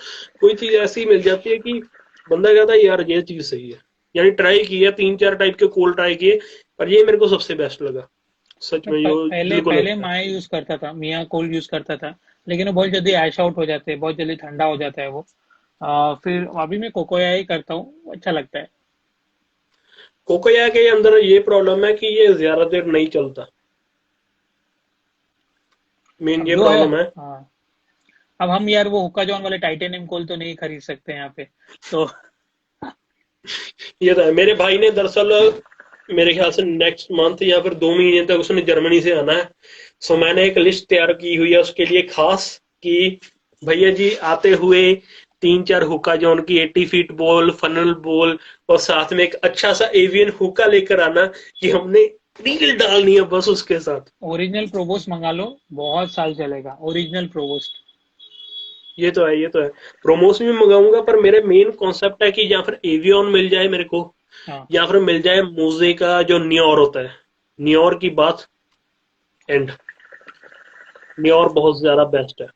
कोई चीज ऐसी मिल जाती है कि बंदा कहता है यार ये चीज सही है। यानी ट्राई किया 3-4 टाइप के कोल ट्राई किए, पर ये मेरे को सबसे बेस्ट लगा सच में, यो पहले दिल को पहले लगता है। माया यूज करता था, मियाँ कोल्ड यूज करता था, लेकिन वो बहुत जल्दी ऐश आउट हो जाते हैं, बहुत जल्दी ठंडा हो जाता है वो। फिर अभी मैं कोकोया ही करता हूँ, अच्छा लगता है। कोकोया के अंदर ये प्रॉब्लम है कि ये ज्यादा देर नहीं चलता, मेन अब ये जो है। प्रॉब्लम है। हाँ। अब हम यार वो हुक्का जॉन वाले टाइटेनियम कोल तो नहीं खरीद सकते यहाँ पे, तो ये तो है, मेरे भाई ने दरअसल मेरे ख्याल से नेक्स्ट मंथ या फिर 2 महीने तक उसने जर्मनी से आना है। सो हाँ। मैंने एक लिस्ट तैयार की हुई है उसके लिए खास कि भैया जी आते हुए 3-4 हुक्का जॉन की 80 फीट बॉल, फनल बॉल और साथ में एक अच्छा सा एवियन हुक्का लेकर आना कि हमने रील डालनी है बस उसके साथ। ओरिजिनल प्रोबोस्ट मंगा लो, बहुत साल चलेगा ओरिजिनल प्रोबोस्ट। ये तो है, ये तो है। प्रोमोस भी मंगाऊंगा, पर मेरे मेन कॉन्सेप्ट है कि या फिर एवियन मिल जाए मेरे को, हाँ। या फिर मिल जाए मोजे का जो न्योर होता है। न्योर की बात एंड, न्योर बहुत ज्यादा बेस्ट है।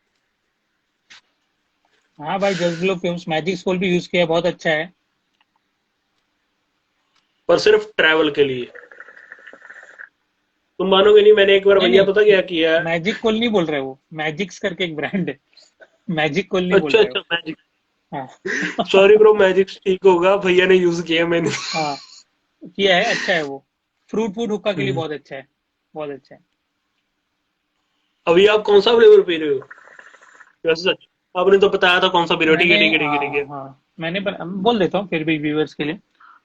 हाँ भाई, just glow films magic school भी यूज किया, बहुत अच्छा है। पर सिर्फ ट्रैवल के लिए। तुम मानोगे नहीं, मैंने एक बार नहीं भैया नहीं, पता क्या किया है। मैजिक कोल नहीं बोल रहे, वो मैजिक्स करके एक ब्रांड है, मैजिक कोल नहीं बोल अच्छा रहे हो। अच्छा, मैजिक, हाँ। सॉरी ब्रो, मैजिक ठीक होगा, भैया ने यूज किया मैंने। हाँ, किया है, अच्छा है वो। फ्रूट फूड हुक्का के लिए हम्म। बहुत अच्छा है, बहुत अच्छा है। अभी आप कौन सा फ्लेवर पी रहे हो? वैसे सच आपने तो बताया था कौन सा पी रहे हो। ठीक मैंने है, ठीक है, ठीक है, ठीक है। हाँ, बोल देता हूँ फिर भी व्यूअर्स के लिए।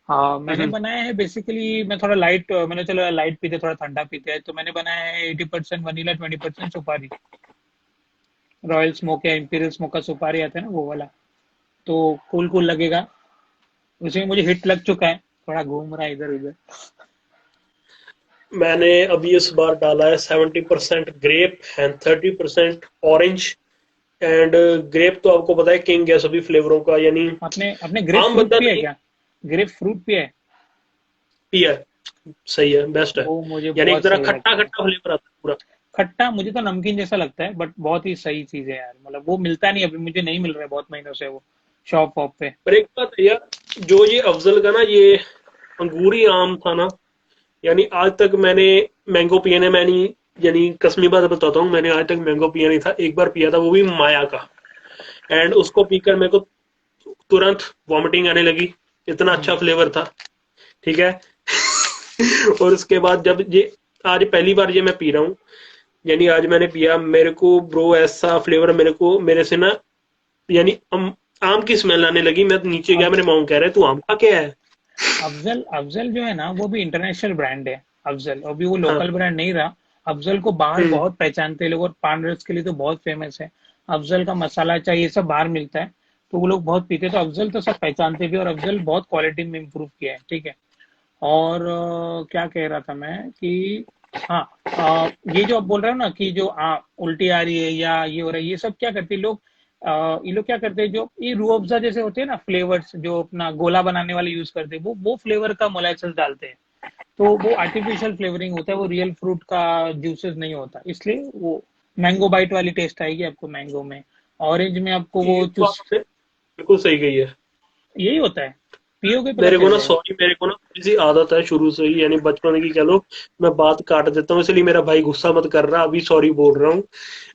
मैंने हम्म। बनाया है बेसिकली, मैं थोड़ा लाइट, मैंने चलो लाइट पीते थोड़ा ठंडा पीते हैं, तो मैंने बनाया है 80% वनीला, 20% सुपारी। रॉयल स्मोक या इंपीरियल स्मोक का सुपारी आता है ना, वो वाला। तो कूल कूल लगेगा। उसी में मुझे हिट लग चुका है, थोड़ा घूम रहा है इधर उधर। मैंने अभी इस बार डाला है 70% grape and 30% orange. And grape तो आपको पता है किंग है सभी फ्लेवरों का, यानी आपने आपने ग्रेप आम फ्रूट बंदा पिया है नहीं क्या? ग्रेप फ्रूट पिया है? पिया है। सही है, बेस्ट है। वो मुझे यानी एक बहुत तरह सही खट्टा लगता है। खट्टा फ्लेवर आता है पूरा। खट्टा मुझे तो नमकीन जैसा लगता है, बट बहुत ही सही चीज है यार, मतलब वो मिलता नहीं, अभी मुझे नहीं मिल रहा है बहुत महीनों से वो, शॉप वॉप पे। पर एक बात है यार, जो ये अफजल का ना ये अंगूरी आम था ना, यानी आज तक मैंने मैंगो पिया नहीं। मैंने यानी कसमी बात बताता हूँ, मैंने आज तक मैंगो पिया नहीं था। एक बार पिया था, वो भी माया का। एंड उसको पीकर मेरे को तुरंत वॉमिटिंग आने लगी। इतना हम्म। अच्छा फ्लेवर था। ठीक है। और उसके बाद जब ये आज पहली बार ये मैं पी रहा हूँ, यानी आज मैंने पिया, मेरे को ब्रो ऐसा फ्लेवर मेरे को मेरे से ना, यानी आम की स्मेल आने लगी। मैं नीचे गया, अब मेरे मॉम कह रहे तू आम खा के आया है? अफजल अफजल जो है ना, वो भी इंटरनेशनल ब्रांड है। अफजल अभी वो हाँ। लोकल ब्रांड नहीं रहा। अफजल को बाहर हम्म। बहुत पहचानते हैं लोग, और पान रस के लिए तो बहुत फेमस है। अफजल का मसाला चाय ये सब बाहर मिलता है, तो वो लोग बहुत पीते हैं, तो अफजल तो सब पहचानते भी, और अफजल बहुत क्वालिटी में इम्प्रूव किया है, ठीक है। और क्या कह रहा था मैं कि हाँ, ये जो आप बोल रहे हो ना कि जो उल्टी आ रही है या ये हो रहा है, ये सब क्या करते हैं लोग? ये लोग क्या करते हैं, जो ये रूह अफ़ज़ा जैसे होते हैं ना फ्लेवर्स, जो अपना गोला बनाने वाले यूज करते हैं, वो फ्लेवर का मोलेसेस डालते हैं। तो वो आर्टिफिशियल फ्लेवरिंग होता है, वो रियल फ्रूट का जूसेस नहीं होता, इसलिए वो मैंगो बाइट वाली टेस्ट आएगी आपको मैंगो में। ऑरेंज में आपको वो ये तो चूस, आपने बिल्कुल सही कही है। यही होता है, पियोगे पता मेरे को चल ना जाएगा। सॉरी, मेरे को ना थोड़ी सी आदत है शुरू से ही, यानी बचपन की कह लो। मैं बात काट देता हूँ, इसलिए मेरा भाई गुस्सा मत कर रहा, अभी सॉरी बोल रहा हूँ।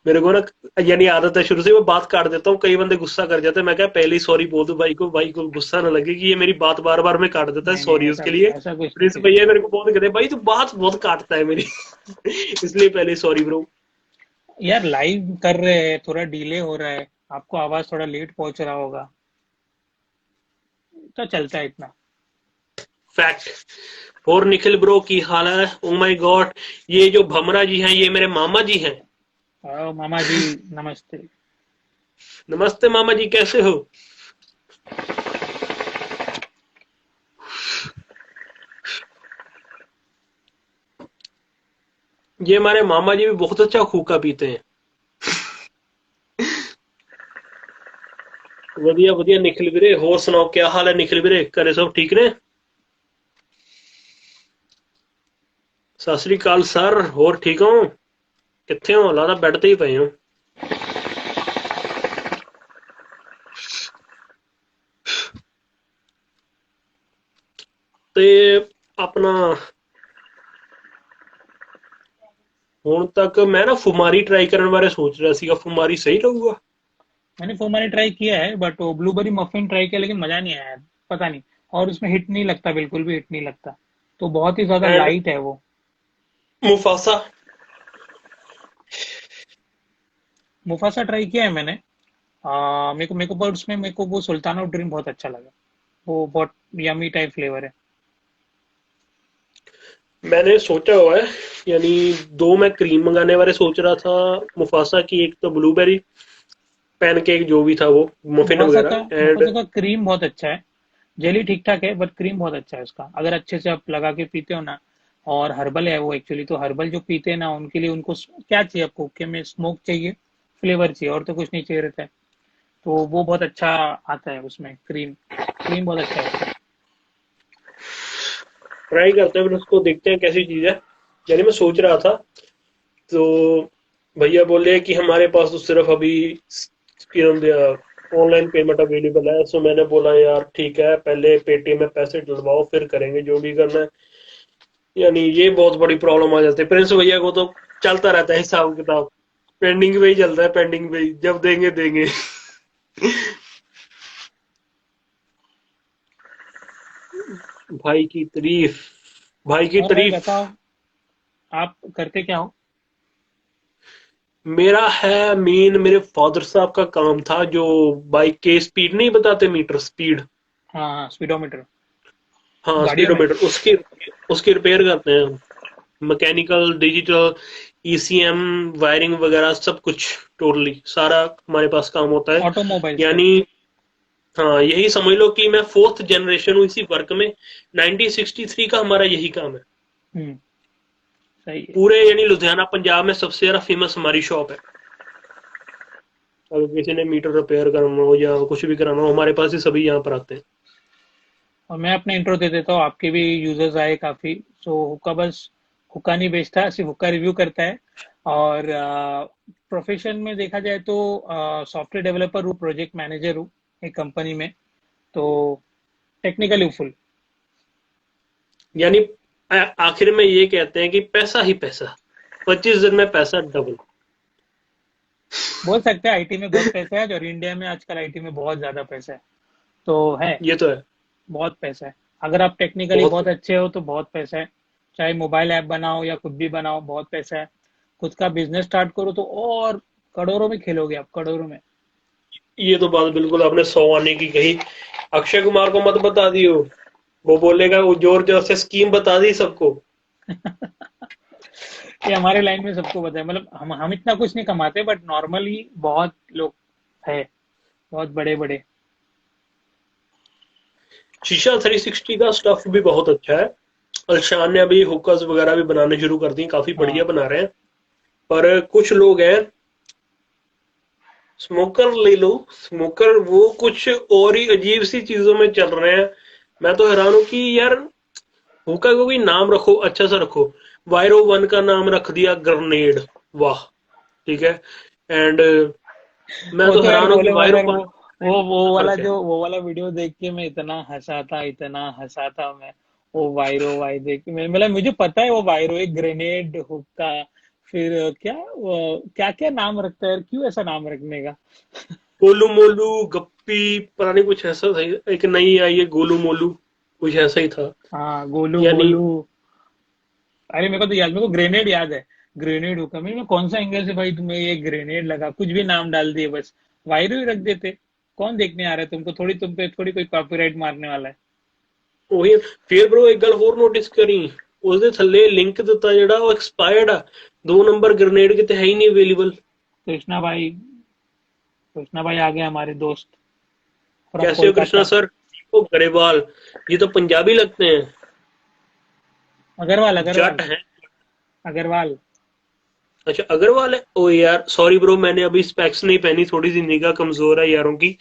मेरे को ना यानी आदत है शुरू से, मैं बात काट देता हूँ। कई बंदे गुस्सा कर जाते हैं, मैं क्या पहले ही सॉरी बोल दूं भाई को गुस्सा ना लगे कि ये मेरी बात बार बार में काट देता है। नहीं नहीं, सॉरी ऐसा उसके लिए। ऐसा कुछ नहीं, प्रिंस कुछ भैया नहीं। मेरे को बहुत कहते हैं भाई तू बात बहुत काटता है मेरी। इसलिए पहले सॉरी ब्रो। यार लाइव कर रहे हैं, थोड़ा डिले हो रहा है, आपको आवाज थोड़ा लेट पहुंच रहा होगा, तो चलता है इतना। फैक्ट। और निखिल ब्रो की हाल है? ओ माय गॉड, ये जो भमरा जी हैं ये मेरे मामा जी हैं। मामा जी, नमस्ते। नमस्ते मामा जी, कैसे हो? ये हमारे मामा जी भी बहुत अच्छा खूका पीते हैं। वधिया वधिया निखिल वीरे, होर सुनाओ क्या हाल है निखिल वीरे, घरे सब ठीक ने? सत श्री अकाल सर, होर ठीक हो? कित्थे हो? लगदा बेड ते ही पए हो। ते अपना ਹੁਣ तक मैं ना फुमारी ट्राई करने बारे सोच रहा ਸੀਗਾ। फुमारी सही लगूगा? मैंने फोमानी ट्राई किया है, बट वो ब्लूबेरी मफिन ट्राई किया, लेकिन मजा नहीं आया यार, पता नहीं। और उसमें हिट नहीं लगता, बिल्कुल भी हिट नहीं लगता, तो बहुत ही ज्यादा एंड लाइट है वो। मुफासा? मुफासा ट्राई किया है मैंने। मेरे को पर उसमें मेरे को वो सुल्ताना ड्रीम बहुत अच्छा लगा। वो बहुत यमी टाइप फ्लेवर है। मैंने सोचा हुआ है, यानी दो मैं क्रीम मंगाने बारे सोच रहा था। मुफासा की, एक तो ब्लूबेरी पैनकेक जो भी था वो, मफिन वगैरह। एंड मुफासा का क्रीम बहुत अच्छा है। जेली ठीक ठाक है, बट क्रीम बहुत अच्छा है उसका, अगर अच्छे से आप लगा के पीते हो ना। और हर्बल है वो एक्चुअली, तो हर्बल जो पीते हैं ना उनके लिए, उनको क्या चाहिए आपको के में स्मोक चाहिए, फ्लेवर चाहिए, और तो कुछ नहीं चाहिए रहता है। तो वो बहुत अच्छा आता है उसमें, क्रीम क्रीम बहुत अच्छा है उसका। ट्राई करते हैं, फिर उसको देखते हैं कैसी चीज़ है। यानी मैं सोच रहा था, तो भैया बोले कि हमारे पास तो सिर्फ अभी ऑनलाइन पेमेंट अवेलेबल है। सो मैंने बोला यार ठीक है, पहले पेटीएम में पैसे डलवाओ फिर करेंगे जो भी करना है। यानी ये बहुत बड़ी प्रॉब्लम आ जाती है। प्रिंस भैया को तो चलता रहता है हिसाब किताब, पेंडिंग पे ही चलता है, पेंडिंग पे ही, जब देंगे देंगे। भाई की तारीफ। भाई की और भाई तारीफ। बताओ, आप करते क्या हो? मेरा है मेन, मेरे फादर साहब का काम था जो बाइक के स्पीड नहीं बताते, मीटर स्पीड। हाँ हाँ, स्पीडोमीटर। हाँ, गाड़ियों में। स्पीडोमीटर, उसकी उसकी रिपेयर करते हैं हम। मैकेनिकल, डिजिटल, ईसीएम, वायरिंग वगैरह सब कुछ, टोटली सारा हमारे पास काम होता है। ऑटोमोबाइल्स का। यानी हाँ, यही समझ लो कि मैं फोर्थ जनरेशन हूँ इसी वर्क में। 1963 का हमारा यही काम है। हम्म। सही है। पूरे यानी लुधियाना पंजाब में सबसे ज्यादा फेमस हमारी शॉप है। अगर किसी ने मीटर रिपेयर करना हो या कुछ भी कराना हो, हमारे पास ही सभी यहाँ पर आते हैं। और मैं अपना इंट्रो दे देता हूँ, आपके भी यूजर्स आए काफी। सो हुक्का बस हुक्का नहीं बेचता, सिर्फ हुक्का रिव्यू करता है। और प्रोफेशन में देखा जाए तो सॉफ्टवेयर डेवलपर हूँ, प्रोजेक्ट मैनेजर हूँ एक कंपनी में। तो टेक्निकली फुल। यानी आखिर में ये कहते हैं कि पैसा ही पैसा, 25 दिन में पैसा डबल। बोल सकते हैं आईटी में बहुत पैसा है, और इंडिया में आजकल आईटी में बहुत ज्यादा पैसा है। तो है, ये तो है। बहुत पैसा है। अगर आप टेक्निकली बहुत। बहुत अच्छे हो तो बहुत पैसा है। चाहे मोबाइल ऐप बनाओ या खुद भी बनाओ, बहुत पैसा है। खुद का बिजनेस स्टार्ट करो तो और करोड़ों में खेलोगे आप, करोड़ों में। ये तो बात बिल्कुल आपने 100 आने की कही। अक्षय कुमार को मत बता दियो, वो बोलेगा, वो जोर जोर से स्कीम बता दी सबको। ये हमारे लाइन में सबको पता है, मतलब हम इतना कुछ नहीं कमाते, बट नॉर्मली बहुत लोग है, बहुत बड़े बड़े। शीशा 360 का स्टफ भी बहुत अच्छा है। अल्शान ने अभी हुक्कास वगैरह भी बनाने शुरू कर दी, काफी बढ़िया हाँ। बना रहे हैं। पर कुछ लोग हैं, स्मोकर ले लो, स्मोकर वो कुछ और ही अजीब सी चीजों में चल रहे हैं। मैं तो हैरान हूं कि यार, हुक्का को कोई नाम रखो, अच्छा सा रखो। वायरो वन का नाम रख दिया ग्रनेड, वाह, ठीक है। एंड मैं वो तो तो यार हैरान हूँ कि बोले वायरो बगैर, वन वो वाला फर्क है। जो वो वाला वीडियो देख के मैं इतना हंसा था, इतना हंसा था मैं। वो वायरो वाई देख के मैं, मतलब मुझे पता है वो वायरो एक ग्रेनेड हुक्का। फिर क्या वो क्या क्या नाम रखता है यार, क्यों ऐसा नाम रखने का? गोलू मोलू, गप्पी, पता नहीं कुछ ऐसा था। एक नई आई है गोलू मोलू, कुछ ऐसा ही था। हाँ, गोलू यानी मोलू। अरे मेरे को तो याद, मेरे को ग्रेनेड याद है। ग्रेनेड हुक्का, मैं कौन सा एंगल से भाई तुम्हें ये ग्रेनेड लगा, कुछ भी नाम डाल दिए बस। वायरो ही रख देते। कौन देखने आ रहा है तुमको, थोड़ी तुम पे थोड़ी कोई कॉपीराइट मारने वाला है। ਉਹੀ ਫਿਰ bro एक गल होर नोटिस करी, उसदे थल्ले लिंक ਦਿੱਤਾ ਜਿਹੜਾ ਉਹ एक्सपायर्ड आ। 2 नंबर ग्रेनेड किते है ही नहीं अवेलेबल। कृष्णा भाई, कृष्णा भाई आ गए हमारे दोस्त, फ्रॉम कैसे हो कृष्णा कोलकाता। सर? ओ गरेवाल, ये तो पंजाबी लगते हैं। अग्रवाल अग्रवाल। जट हैं। अग्रवाल। अच्छा, अग्रवाल है। ओ यार सॉरी ब्रो, मैंने अभी स्पेक्स नहीं पहनी, थोड़ी सी निगाह कमजोर है यारों की।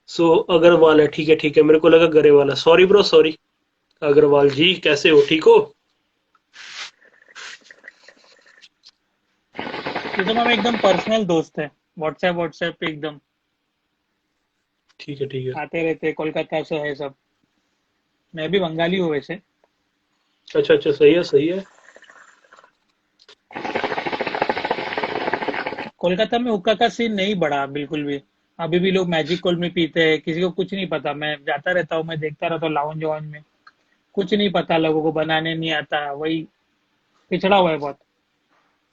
सो अग्रवाल है, ठीक है ठीक है, मेरे को लगा गरेवाल है, सॉरी ब्रो सॉरी। अग्रवाल जी कैसे हो, ठीक हो? ये तो हम एकदम पर्सनल दोस्त है। व्हाट्सएप व्हाट्सएप पे एकदम ठीक है ठीक है। आते रहते, कोलकाता से है सब। मैं भी बंगाली हूँ वैसे। अच्छा अच्छा, सही है सही है। कोलकाता में हुक्का का सीन नहीं बढ़ा बिल्कुल भी। अभी भी लोग मैजिक कोल में पीते हैं, किसी को कुछ नहीं पता। मैं जाता रहता हूँ, मैं देखता रहता हूँ लाउंज वाउंज में। कुछ नहीं पता, लोगों को बनाने नहीं आता, वही पिछड़ा हुआ है बहुत।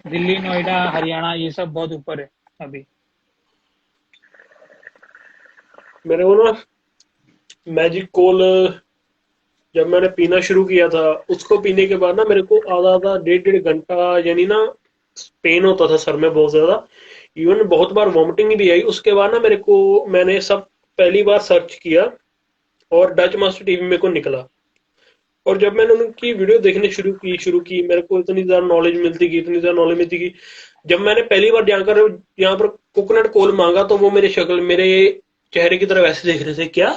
दिल्ली, नोएडा, हरियाणा ये सब बहुत ऊपर है अभी। मेरे को ना मैजिक कोल, जब मैंने पीना शुरू किया था, उसको पीने के बाद ना मेरे को आधा आधा डेढ़ डेढ़ घंटा यानी ना पेन होता था सर में बहुत ज्यादा। इवन बहुत बार वॉमिटिंग भी आई। उसके बाद ना मेरे को, मैंने सब पहली बार सर्च किया और डच मास्टर टीवी मेरे को निकला। और जब मैंने उनकी वीडियो देखने शुरू की मेरे को इतनी ज्यादा नॉलेज मिलती गई, इतनी ज्यादा नॉलेज मिलती गई। जब मैंने पहली बार जाकर यहाँ पर कोकोनट कोल मांगा, तो वो मेरे चेहरे की तरफ ऐसे देख रहे थे, क्या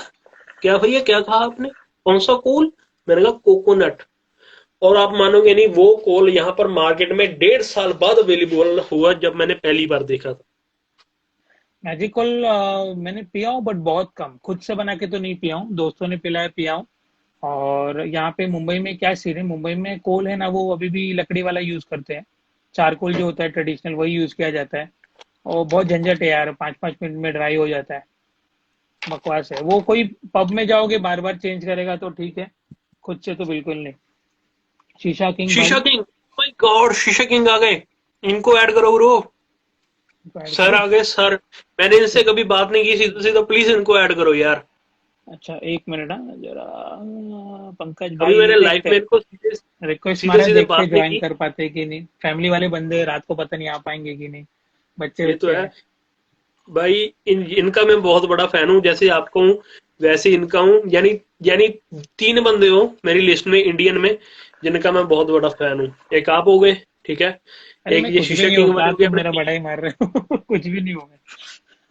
क्या भैया क्या कहा आपने, कौन सा कोल? मैंने कहा कोकोनट। और आप मानोगे नहीं, वो कोल यहाँ पर मार्केट में 1.5 साल बाद अवेलेबल हुआ, जब मैंने पहली बार देखा था। मैजिक कोल मैंने पिया हूँ, बट बहुत कम, खुद से बना के तो नहीं पिया हूँ, दोस्तों ने पिलाया पिया हूँ। और यहाँ पे मुंबई में क्या सीन है, मुंबई में कोल है ना, वो अभी भी लकड़ी वाला यूज करते हैं। चारकोल जो होता है ट्रेडिशनल, वही यूज किया जाता है। और बहुत झंझट है यार, 5-5 मिनट में ड्राई हो जाता है। बकवास है वो। कोई पब में जाओगे बार बार चेंज करेगा तो ठीक है, खुद से तो बिल्कुल नहीं। शीशा किंग शीशा भाई किंग, माय गॉड, शीशा किंग आ गए। इनको ऐड करो ब्रो। को ऐड सर करूँ? आ गए सर। मैंने इनसे कभी बात नहीं की, सीधा सीधा प्लीज इनको ऐड करो यार। अच्छा एक मिनट, जरा पंकज अभी भाई मैंने लाइफ में देखते, इनको सीधे रिक्वेस्ट सीधे मारा, सीधे देखते बात नहीं ज्वाइन की। कर पाते कि नहीं, फैमिली वाले बंदे रात को पता नहीं आ पाएंगे कि नहीं, बच्चे ये तो बच्चे है हैं। भाई। इनका मैं बहुत बड़ा फैन हूँ, जैसे आपको हूँ वैसे इनका हूँ। यानी यानी 3 बंदे हो मेरी लिस्ट में इंडियन में जिनका मैं बहुत बड़ा फैन हूँ। एक आप हो गए, ठीक है। अरे एक मैं ये कुछ भी शीशा नहीं किंग होगा, वाले आप हो गए तो अपने मेरा बड़ा ही मार रहे हो कुछ भी नहीं होगा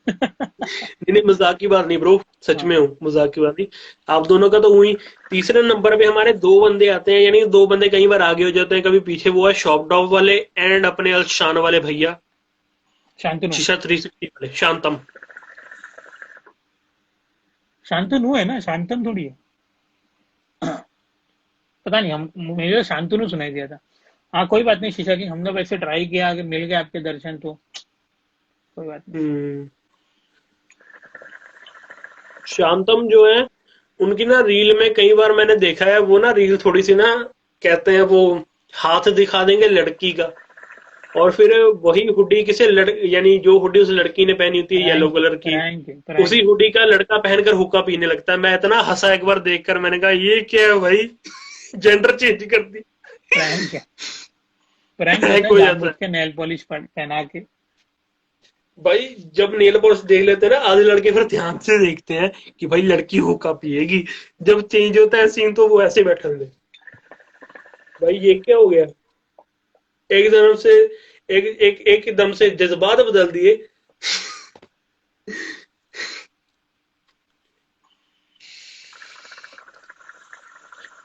नहीं नहीं, मजाक की बात नहीं ब्रो, सच हाँ में हूँ, मजाक की बात नहीं। आप दोनों का तो हुई। तीसरे नंबर पे हमारे 2 बंदे आते हैं, यानी 2 बंदे कई बार आगे हो जाते हैं, कभी पीछे। वो है शॉप डॉप वाले एंड अपने अलशान वाले भैया, शांतनु। शीशा 360 वाले शांतम। शांतनु है ना, शांतन थोड़ी है। पता नहीं, हम मुझे तो शांतनु सुनाई दिया था। हाँ कोई बात नहीं शीशा की, हमने वैसे ट्राई किया, अगर मिल गए आपके दर्शन तो कोई बात नहीं। हम्म। शांतम जो है, उनकी ना रील में कई बार मैंने देखा है, वो ना रील थोड़ी सी ना, कहते हैं वो, हाथ दिखा देंगे लड़की का, और फिर वही हुडी किसी यानी जो हुडी उस लड़की ने पहनी होती है येलो प्रैंक कलर की, प्रैंक उसी प्रैंक हुडी का लड़का पहनकर हुक्का पीने लगता है। मैं इतना हंसा एक बार देखकर, मैंने कहा ये क्या है भाई, जेंडर चेंज कर दी। प्रैंक है, प्रैंक होता प्रैंक है हो जाता जानबूझ है के नेल पॉलिश पहना के। भाई। जब नेल पॉलिश देख लेते हैं ना आधे लड़के, फिर ध्यान से देखते हैं कि भाई लड़की हुक्का पिएगी। जब चेंज होता है सीन तो वो ऐसे बैठे होंगे, भाई ये क्या हो गया। एकदम से एक एक एकदम से जज्बात बदल दिए।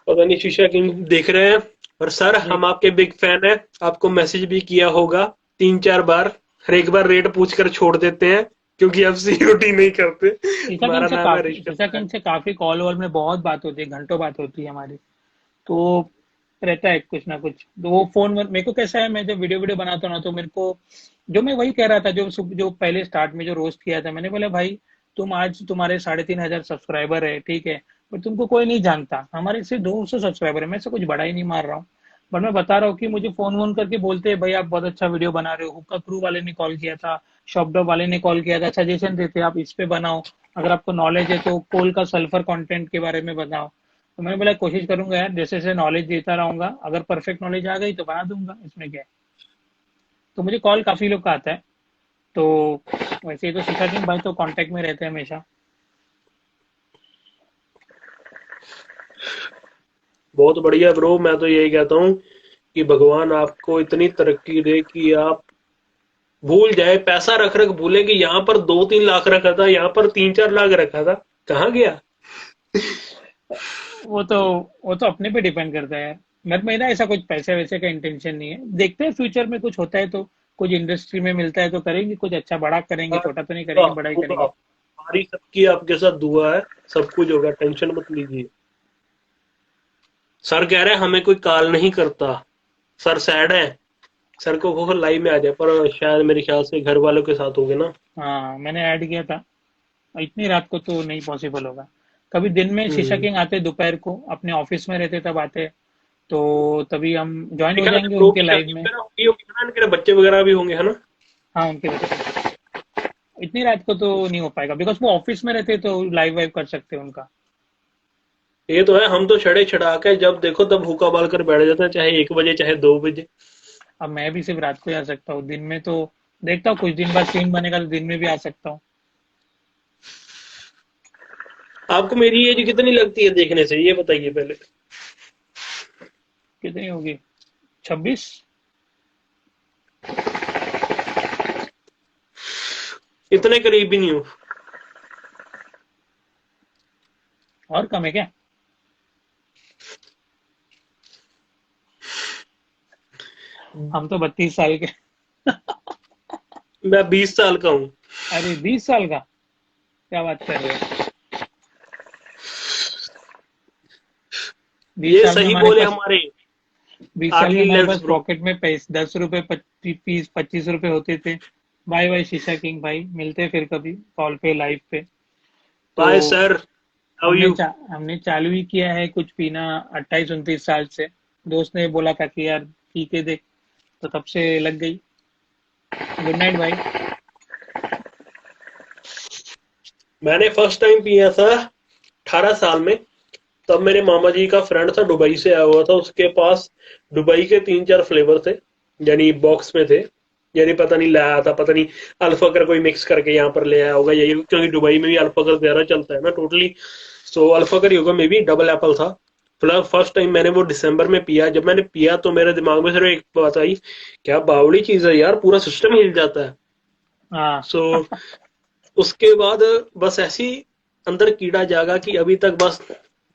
पता नहीं शीशा किंग देख रहे हैं। और सर हम देख, आपके बिग फैन हैं, आपको मैसेज भी किया होगा 3-4 बार। हर एक बार रेट पूछकर छोड़ देते हैं, क्योंकि आप सीओडी नहीं करते। हमारा नाम है ऋषभ शीशा नारायण। किंग से काफी कॉल वॉल में बहुत बात होती है, घंटों बात होती है हमारी। तो रहता है कुछ ना कुछ, तो वो फोन मेरे को कैसा है, मैं जब वीडियो वीडियो बनाता हूँ ना, तो मेरे को जो मैं वही कह रहा था, जो पहले स्टार्ट में जो रोस्ट किया था, मैंने बोला भाई तुम आज तुम्हारे 3,500 सब्सक्राइबर है, ठीक है, पर तुमको कोई नहीं जानता, हमारे सिर्फ 200 सब्सक्राइबर है, मैं से कुछ बड़ा ही नहीं मार रहा हूँ। पर मैं बता रहा हूँ कि मुझे फोन वोन करके बोलते हैं भाई आप बहुत अच्छा वीडियो बना रहे हो, हुक्का क्रू वाले ने कॉल किया था, शॉपडॉप वाले ने कॉल किया था, सजेशन देते आप इस पे बनाओ, अगर आपको नॉलेज है तो कोल का सल्फर कंटेंट के बारे में बताओ। तो मैंने बोला कोशिश करूंगा यार, जैसे जैसे नॉलेज देता रहूंगा, अगर परफेक्ट नॉलेज आ गई तो बना दूंगा, इसमें क्या है। तो मुझे कॉल काफी लोग का आता है। तो वैसे ही तो शीशा किंग भाई तो कांटेक्ट में रहते हैं हमेशा। बहुत बढ़िया ब्रो, मैं तो यही कहता हूँ कि भगवान आपको इतनी तरक्की दे कि आप भूल जाए, पैसा रख रख भूले कि यहाँ पर 2-3 लाख रखा था, यहाँ पर 3-4 लाख रखा था, कहाँ गया। वो तो वो तो अपने पे डिपेंड करता है। मेरा ऐसा कुछ पैसे वैसे का इंटेंशन नहीं है, देखते हैं फ्यूचर में कुछ होता है तो, कुछ इंडस्ट्री में मिलता है तो करेंगे, कुछ अच्छा बड़ा करेंगे, छोटा तो नहीं होगा करेंगे, बड़ा ही होगा, करेंगे। हमारी सबकी आपके साथ दुआ है, सब कुछ होगा, टेंशन मत लीजिए। सर कह रहे हैं हमें कोई कॉल नहीं करता, सर सैड है। सर को लाइव में आ जाए, पर शायद मेरे ख्याल से घर वालों के साथ होगे ना। हाँ मैंने ऐड किया था, इतनी रात को तो नहीं पॉसिबल होगा। कभी दिन में शीशा हम्म। किंग आते, दोपहर को अपने ऑफिस में रहते तब आते, तो तभी हम ज्वाइन हो देखा जाएंगे प्रो उनके की लाइव शादी में। वगैरह होगी होगी ना, इनके बच्चे वगैरह भी होंगे, है ना। हाँ उनके बच्चे, इतनी रात को तो नहीं हो पाएगा, बिकॉज वो ऑफिस में रहते तो लाइव वाइव कर सकते हैं उनका। ये तो है, हम तो छड़े छड़ा के जब देखो तब हुक्का बाल कर बैठ जाते हैं, चाहे 1 बजे चाहे 2 बजे। अब मैं भी सिर्फ रात को ही आ सकता हूँ, दिन में तो देखता हूँ, कुछ दिन बाद सीन बनेगा तो दिन में भी आ सकता हूँ। आपको मेरी एज कितनी लगती है देखने से, ये बताइए पहले। कितनी होगी, 26। इतने करीब भी नहीं हूँ। और कम है क्या? हम तो 32 साल के। मैं 20 साल का हूँ। अरे 20 साल का, क्या बात कर रहे हो? बीस ये साल में सही हमारे बोले पास हमारे 20 साल में आर्ली हमारे पास लेंस ब्रो। पॉकेट में पैसे 10 रुपए 25 रुपए होते थे। बाय बाय शीशा किंग भाई, मिलते फिर कभी कॉल पे लाइव पे। तो बाय सर, लव यू। हमने चालू ही किया है कुछ पीना 28-29 साल से, दोस्त ने बोला था कि यार पी के देख, तो तब से लग गई। गुड नाइट भाई। मैंने फर्स्ट टाइम पिया था 18 साल में। तब मेरे मामा जी का फ्रेंड था, दुबई से आया हुआ था, उसके पास दुबई के 3-4 फ्लेवर थे, यानी बॉक्स में थे। यानी पता नहीं लाया था, पता नहीं अल्फाकर कोई मिक्स करके यहाँ पर ले आया होगा, यही क्योंकि दुबई में भी अल्फाकर ज्यादा चलता है ना टोटली। सो अल्फाकर ही होगा मे बी, डबल एप्पल था। फिलहाल फर्स्ट टाइम मैंने वो दिसंबर में पिया। जब मैंने पिया तो मेरे दिमाग में सिर्फ एक बात आई, क्या बावड़ी चीज है यार, पूरा सिस्टम हिल जाता है। हाँ। सो उसके बाद बस ऐसी अंदर कीड़ा जागा कि अभी तक बस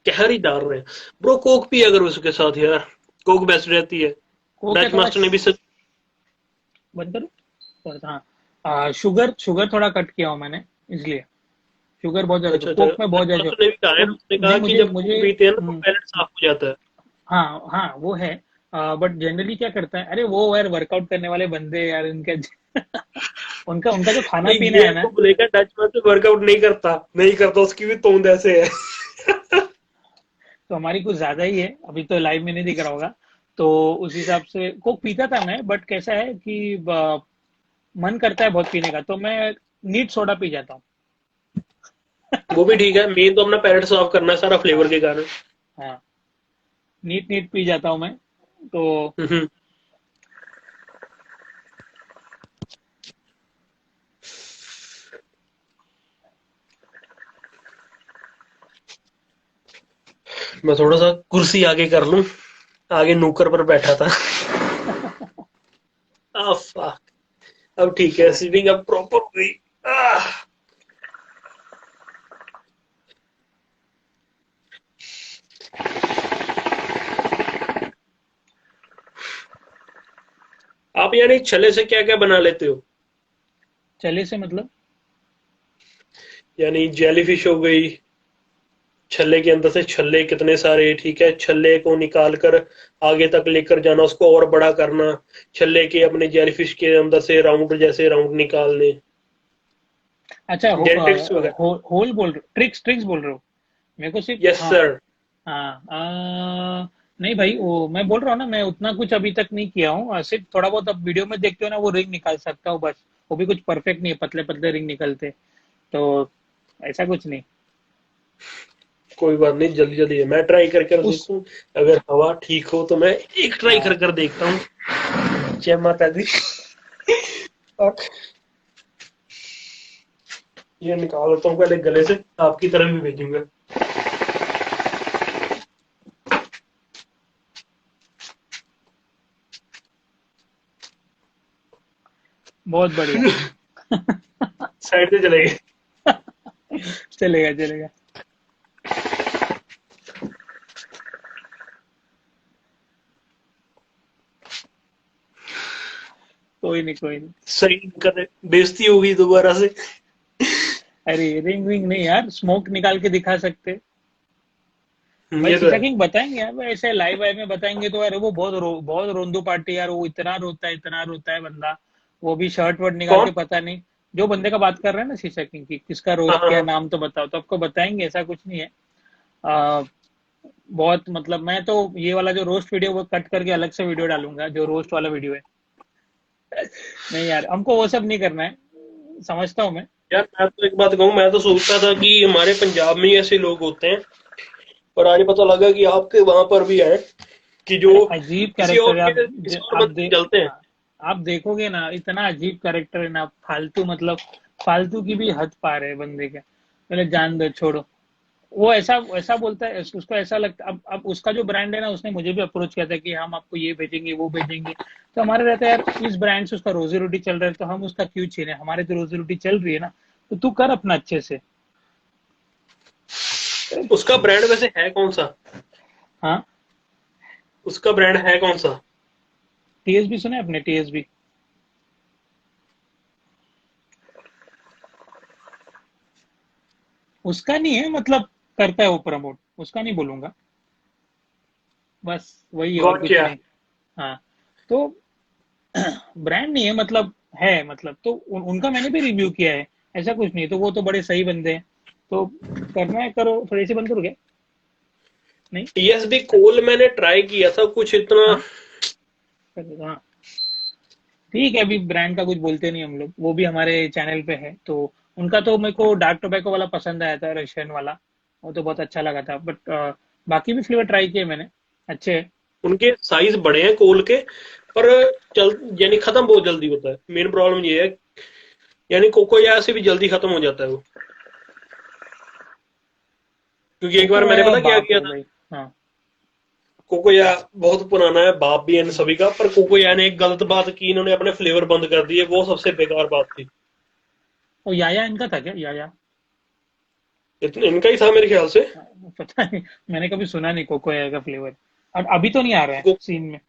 कहर ही डाल रहे हैं। ब्रो कोक भी अगर उसके साथ यार, कोक बेस्ट रहती है। वो क्या डच थोड़ा मास्टर ने भी सच। बंद करो थोड़ा सा। हाँ, शुगर शुगर थोड़ा कट किया हूँ मैंने, इसलिए शुगर बहुत ज्यादा, अच्छा अच्छा, कोक में बहुत डच ज्यादा मास्टर ने भी कहा है, तो उसने कहा नहीं, कि मुझे जब कोक मुझे पीते हैं ना तो पैलेट साफ हो जाता है। हाँ हाँ वो है। बट जनरली क्या करता है, अरे वो यार वर्कआउट करने वाले बंदे यार, उनके उनका उनका जो खाना नहीं, पीना ये है ना। आपको बोलेगा डच मास्टर वर्कआउट नहीं करता, नहीं करता, उसकी भी तोंद ऐसे है। तो हमारी कुछ ज्यादा ही है, अभी तो लाइव में नहीं दिख रहा होगा। तो उस हिसाब से कोक पीता था मैं, बट कैसा है कि मन करता है बहुत पीने का, तो मैं नीट सोडा पी जाता हूँ। वो भी ठीक है, मेन तो अपना पैलेट साफ करना है सारा फ्लेवर हाँ के कारण। हाँ, नीट नीट पी जाता हूँ मैं। तो हम्म। मैं थोड़ा सा कुर्सी आगे कर लूं, आगे नूकर पर बैठा था। fuck। अब ठीक है, सीटिंग अब प्रॉपर हो गई। आह। आप यानी छले से क्या क्या बना लेते हो? चले से मतलब? यानी जेलीफिश हो गई, छल्ले के अंदर से छल्ले कितने सारे, ठीक है, छल्ले को निकाल कर आगे तक लेकर जाना, उसको और बड़ा करना, छल्ले के अपने जेलीफिश के अंदर से राउंड जैसे राउंड निकालने, अच्छा, टिप्स वगैरह। होल बोल रहे हो, ट्रिक्स ट्रिक्स बोल रहे हो? मेरे को सिर्फ यस हाँ। सर। हाँ नहीं भाई, वो मैं बोल रहा हूँ ना, मैं उतना कुछ अभी तक नहीं किया हूँ, सिर्फ थोड़ा बहुत अब वीडियो में देखते हो ना, वो रिंग निकाल सकता हूँ बस। वो भी कुछ परफेक्ट नहीं है, पतले पतले रिंग निकलते। तो ऐसा कुछ नहीं। कोई बात नहीं, जल्दी जल्दी है, मैं ट्राई करके उस देखूं। अगर हवा ठीक हो तो मैं एक ट्राई हाँ, कर देखता हूँ। जय माता दी। अब ये निकाल लेता हूँ पहले गले से, आपकी तरफ भी भेजूंगा। बहुत बढ़िया। साइड से चले गए। चलेगा चलेगा। कोई नहीं कोई नहीं। सही कर रहे, बेइज्जती होगी दोबारा से। अरे रिंग रिंग नहीं यार, स्मोक निकाल के दिखा सकते। भाई ये तो शीशा है। किंग बताएंगे यार, भाई ऐसे लाइव वाइव में बताएंगे तो यार, वो बहुत रोंदू पार्टी यार, वो इतना रोता है बंदा। वो भी शर्ट वर्ट निकाल कौन? के, पता नहीं जो बंदे का बात कर रहे हैं ना शीशा किंग की, किसका हाँ रोस्ट हाँ किया, हाँ। नाम तो बताओ, तो आपको बताएंगे, ऐसा कुछ नहीं है। आ, बहुत मतलब, मैं तो ये वाला जो रोस्ट वीडियो वो कट करके अलग से वीडियो डालूंगा, जो रोस्ट वाला वीडियो है। नहीं यार, हमको वो सब नहीं करना है, समझता हूँ मैं। यार मैं तो एक बात कहूँ, मैं तो सोचता था कि हमारे पंजाब में ही ऐसे लोग होते हैं, पर आज पता लगा कि आपके वहां पर भी है, कि जो अरे अजीब किसी कैरेक्टर और है, के किसी और आप बंदे से चलते हैं। आप देखोगे ना, इतना अजीब कैरेक्टर है ना, फालतू मतलब, फालतू की भी हद पार है बंदे का। पहले जान दो, छोड़ो। वो ऐसा ऐसा बोलता है, उसको ऐसा लगता, अब उसका जो ब्रांड है ना, उसने मुझे भी अप्रोच किया था कि हम आपको ये भेजेंगे वो भेजेंगे। तो हमारा रहता है यार, इस ब्रांड से उसका रोजी रोटी चल रहा है, तो हम उसका क्यों छीने, हमारे तो रोजी रोटी चल रही है ना। तो तू कर अपना अच्छे से। उसका ब्रांड वैसे है कौन सा? हाँ, उसका ब्रांड है कौन सा? टीएसबी सुना है अपने, टीएसबी? उसका नहीं है मतलब, करता है वो प्रमोट, उसका नहीं बोलूंगा, बस वही है, और गॉट कुछ क्या? नहीं। हाँ, तो ब्रांड नहीं है मतलब, है मतलब, तो उनका मैंने भी रिव्यू किया है। ऐसा कुछ नहीं, तो वो तो बड़े सही बंदे हैं। तो करना है करो, थोड़े से बंदे हो गए। नहीं। टीएसबी कोल मैंने ट्राई किया था, कुछ इतना। हाँ हाँ, ठीक है, अभी ब्रांड का कुछ बोलते नहीं हम लोग, वो भी हमारे चैनल पे है तो। उनका तो मेरे को डार्क टोबैको वाला पसंद आया था, रशियन वाला, वो तो बहुत अच्छा लगा था, बट बाकी भी फ्लेवर ट्राई किए मैंने, अच्छे हैं। उनके साइज बड़े हैं कोल के, पर चल यानी खत्म बहुत जल्दी होता है, मेन प्रॉब्लम ये है। यानी कोकोया से भी जल्दी खत्म हो जाता है वो, क्योंकि एक बार कोको मैंने आया पता क्या बाप किया रे था। भाई। हाँ। कोकोया बहुत पुराना है, बाप भी है इन सभी का, पर कोकोया ने एक गलत बात की, इन्होंने अपने फ्लेवर बंद कर दिए, वो सबसे बेकार बात थी। वो याया इनका था क्या, याया? इनका ही था मेरे ख्याल से। पता नहीं, मैंने कभी सुना नहीं कोको आया का फ्लेवर। और अभी तो नहीं आ रहा है को- सीन में।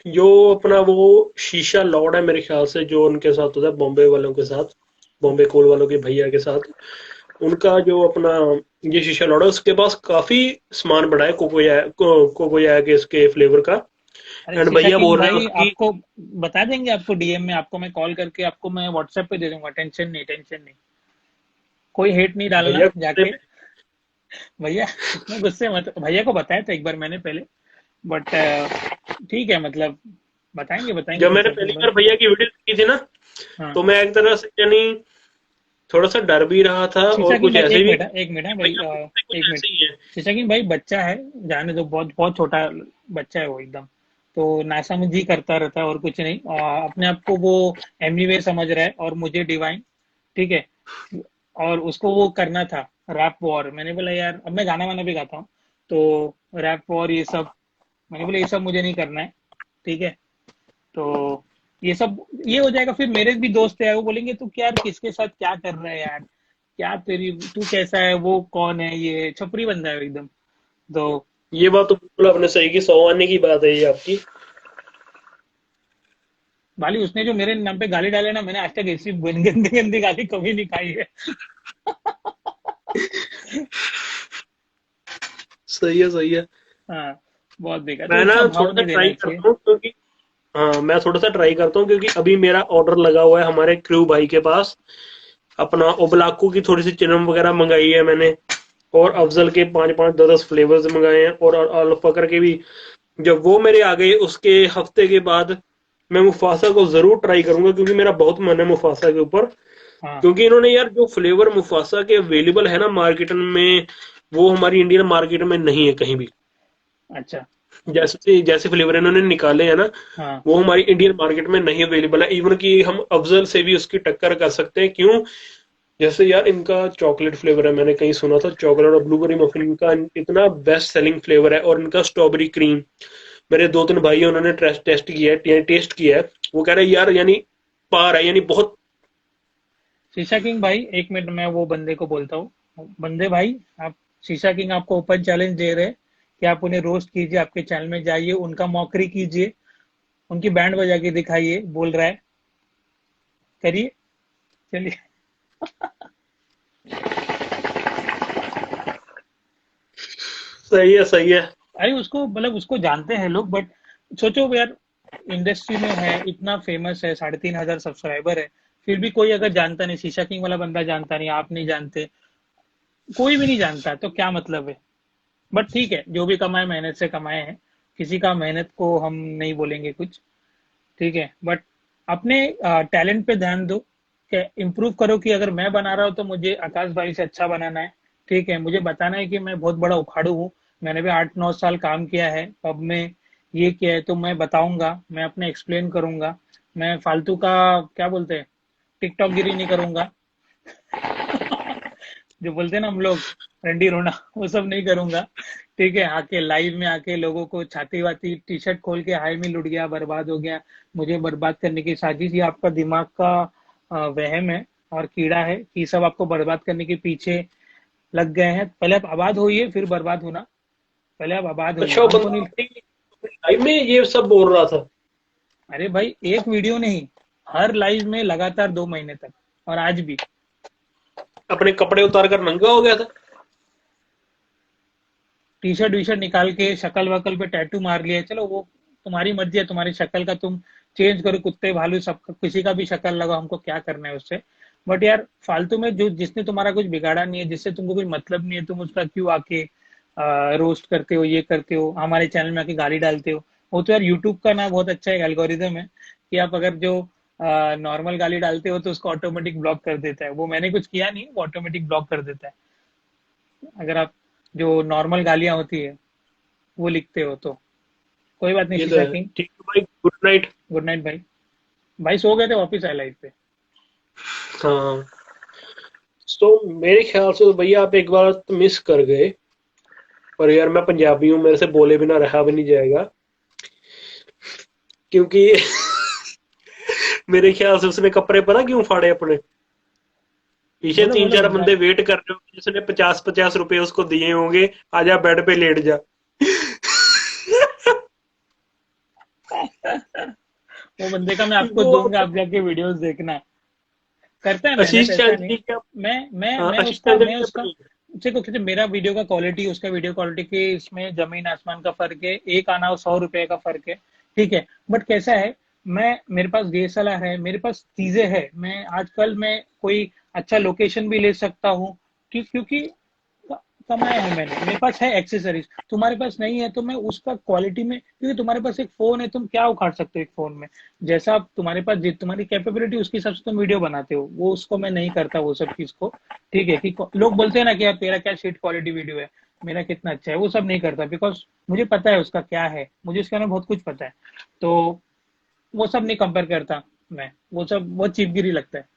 जो अपना वो शीशा लॉर्ड है मेरे ख्याल से, जो उनके साथ होता है बॉम्बे वालों के साथ, बॉम्बे कोल वालों के भैया के साथ, उनका जो अपना ये शीशा लॉर्ड है, उसके पास काफी सामान पड़ा है कोकोया के इसके फ्लेवर का। अरे एंड शीशा भैया किंग बोल रहे हैं भाई, उसकी। आपको बता देंगे, आपको डीएम में आपको मैं कॉल करके आपको मैं व्हाट्सएप पे दे दूंगा, टेंशन नहीं, टेंशन नहीं। कोई हेट नहीं डालना भैया जाके। भैया इतना गुस्से मत, भैया को बताया था एक बार मैंने पहले, बट ठीक है, मतलब बताएंगे बताएंगे जब मैंने शीशा पहली किंग भाई। बार भैया की वीडियो देखी थी ना, हाँ। तो मैं एक तरह से यानी थोड़ा सा डर भी रहा था, शीशा और किंग कुछ भाई, ऐसे एक भी मिनट कि एक मिनट है भाई, भैया बोलते कुछ एक मिनट। ऐसे ही है। शीशा किंग भाई बच्चा है, जाने दो, बहुत बहुत छोटा बच्चा है वो एकदम, तो नासमझी करता रहता है और कुछ नहीं, अपने आप को वो एमवी समझ रहा है और मुझे डिवाइन, ठीक है। और उसको वो करना था रैप वॉर, मैंने बोला यार, अब मैं गाना वाना भी गाता हूँ, तो रैप वॉर ये सब, मैंने बोला ये सब मुझे नहीं करना है, ठीक है। तो ये सब ये हो जाएगा, फिर मेरे भी दोस्त है वो बोलेंगे तू क्या यार, किसके साथ क्या कर रहा है यार, क्या तेरी, तू कैसा है, वो कौन है, ये छपरी बंदा है एकदम। तो ये बात तो बिल्कुल आपने सही की, 100 आने की बात है ये आपकी। भाई उसने जो मेरे नाम पे गाली डाले ना, मैंने आज तक ऐसी गंदी गंदी गाली कभी नहीं खाई है। सही है, सही है। हाँ, बहुत बेकार, तो मैं ना इतना भाव थोड़ा सा नहीं ट्राई देना चाहिए। करता हूँ, क्योंकि हाँ, मैं थोड़ा सा ट्राई करता हूँ, क्योंकि अभी मेरा ऑर्डर लगा हुआ है हमारे क्रू भाई के पास। अपना ओबलाकू की थोड़ी सी चिनम वगैरह मंगाई है मैंने, और हाँ अफजल के 5-5 10-10 फ्लेवर्स मंगाए हैं, और अल्फाकर के भी। जब वो मेरे आ गए उसके हफ्ते के बाद मैं मुफासा को जरूर ट्राई करूंगा, क्योंकि मेरा बहुत मन है मुफासा के ऊपर। हाँ। क्योंकि इन्होंने यार जो फ्लेवर मुफासा के अवेलेबल है ना मार्केट में, वो हमारी इंडियन मार्केट में नहीं है कहीं भी। अच्छा। जैसे जैसे फ्लेवर इन्होंने निकाले हैं ना, हाँ। वो हमारी इंडियन मार्केट में नहीं अवेलेबल है, इवन कि हम अफजल से भी उसकी टक्कर कर सकते हैं। क्यों? जैसे यार इनका चॉकलेट फ्लेवर है, मैंने कहीं सुना था, चॉकलेट और ब्लूबेरी मफिन का इतना बेस्ट सेलिंग फ्लेवर है, और इनका स्ट्रॉबेरी क्रीम, मेरे 2-3 भाई हैं, उन्होंने टेस्ट किया है, टेस्ट किया है, वो कह रहे हैं यार यानी पार है, यानी बहुत। शीशा किंग भाई, एक मिनट, मैं वो बंदे को बोलता हूँ, बंदे भाई, आप, शीशा किंग आपको ओपन चैलेंज दे रहे हैं कि आप उन्हें रोस्ट कीजिए, आपके चैनल में जाइए, उनका मॉकरी कीजिए, उनकी बैंड बजा के दिखाइए, बोल रहा है, करिए, चलिए। सही है, सही है। अरे उसको मतलब उसको जानते हैं लोग, बट सोचो यार, इंडस्ट्री में है, इतना फेमस है, 3,500 सब्सक्राइबर है, फिर भी कोई अगर जानता नहीं, शीशा किंग वाला बंदा जानता नहीं, आप नहीं जानते, कोई भी नहीं जानता, तो क्या मतलब है। बट ठीक है, जो भी कमाए मेहनत से कमाए हैं, किसी का मेहनत को हम नहीं बोलेंगे कुछ, ठीक है, बट अपने टैलेंट पे ध्यान दो, कि इम्प्रूव करो, कि अगर मैं बना रहा हूँ तो मुझे आकाश भाई से अच्छा बनाना है, ठीक है, मुझे बताना है कि मैं बहुत बड़ा उखाड़ू हूँ, मैंने भी 8-9 साल काम किया है पब में, ये किया है, तो मैं बताऊंगा, मैं अपने एक्सप्लेन करूंगा, मैं फालतू का, क्या बोलते हैं, टिकटॉक गिरी नहीं करूंगा। जो बोलते हैं ना हम लोग, रंडी रोना, वो सब नहीं करूंगा, ठीक है, आके लाइव में आके लोगों को छाती वाती टी शर्ट खोल के हाय में लुट गया, बर्बाद हो गया, मुझे बर्बाद करने की साजिश, ये आपका दिमाग का वहम है और कीड़ा है, कि सब आपको बर्बाद करने के पीछे लग गए हैं। पहले आप आबाद होइए, फिर बर्बाद होना, पहले आप आबाद होइए, अच्छा, वो हमको बंदा नहीं। अपनी लाइव में ये सब बोल रहा था? अरे भाई एक वीडियो नहीं, हर लाइव में लगातार 2 महीने तक, और आज भी। अपने कपड़े उतार कर नंगा हो गया था? टी शर्ट वी शर्ट निकाल के शक्ल वकल पे टैटू मार लिया, चलो वो तुम्हारी मर्जी है, तुम्हारी शक्ल का तुम चेंज करो, कुत्ते भालू सब, किसी का भी शक्ल लगाओ, हमको क्या करना है उससे। बट यार फालतू में, जो जिसने तुम्हारा कुछ बिगाड़ा नहीं है, जिससे तुमको कोई मतलब नहीं है, तुम उसका क्यों आके रोस्ट करते हो, ये करते हो, हमारे चैनल में आके गाली डालते हो। वो तो यार यूट्यूब का ना बहुत अच्छा एक एल्गोरिदम है कि आप अगर जो नॉर्मल गाली डालते हो तो उसको ऑटोमेटिक ब्लॉक कर देता है। वो मैंने कुछ किया नहीं, वो ऑटोमेटिक ब्लॉक कर देता है अगर आप जो नॉर्मल गालियां होती है वो लिखते हो तो। कोई बात नहीं ये तो शीशा है। किंग। ठीक है भाई, गुड नाइट। गुड नाइट भाई। भाई सो गए थे, वापिस आए लाइफ पे। हाँ, तो मेरे ख्याल से तो भैया आप एक बार तो मिस कर गए। पर यार मैं पंजाबी हूँ, मेरे से बोले बिना रहा भी नहीं जाएगा, क्योंकि मेरे ख्याल से उसने कपड़े पता क्यों फाड़े अपने? पीछे बोलो तीन बोलो चार गुड बंदे नाइट। वेट कर रहे होंगे, जिसने 50-50 रुपए उसको दिए होंगे, आजा बेड पे लेट जा। वो बंदे का मैं आपको वो दूंगा, आप जाके वीडियोस देखना। करता है मेहनत, आशीष ऐसा नहीं। चंद क्या? हाँ, मैं आशीष उसका चंद मैं की उसका अपनी। देखो कि मेरा वीडियो का क्वालिटी उसका वीडियो क्वालिटी के इसमें जमीन आसमान का फर्क है। एक आना और 100 रुपए का फर्क है। ठीक है। बट कैसा है, मैं मेरे पास डीएसएलआर है, मेरे पास चीजें है, मैं आजकल मैं कोई अच्छा लोकेशन भी ले सकता हूँ क्योंकि कमाया है मैंने, मेरे पास है एक्सेसरीज। तुम्हारे पास नहीं है तो मैं उसका क्वालिटी में, क्योंकि तुम्हारे पास एक फोन है, तुम क्या उखाड़ सकते हो एक फोन में। जैसा आप तुम्हारे पास तुम्हारी कैपेबिलिटी उसके हिसाब से तुम वीडियो बनाते हो, वो उसको मैं नहीं करता वो सब चीज को। ठीक है कि लोग बोलते हैं ना कि यार तेरा क्या शीट क्वालिटी वीडियो है, मेरा कितना अच्छा है, वो सब नहीं करता बिकॉज मुझे पता है उसका क्या है, मुझे उसके बारे में बहुत कुछ पता है। तो वो सब नहीं कंपेयर करता मैं, वो सब बहुत चीपगिरी लगता है।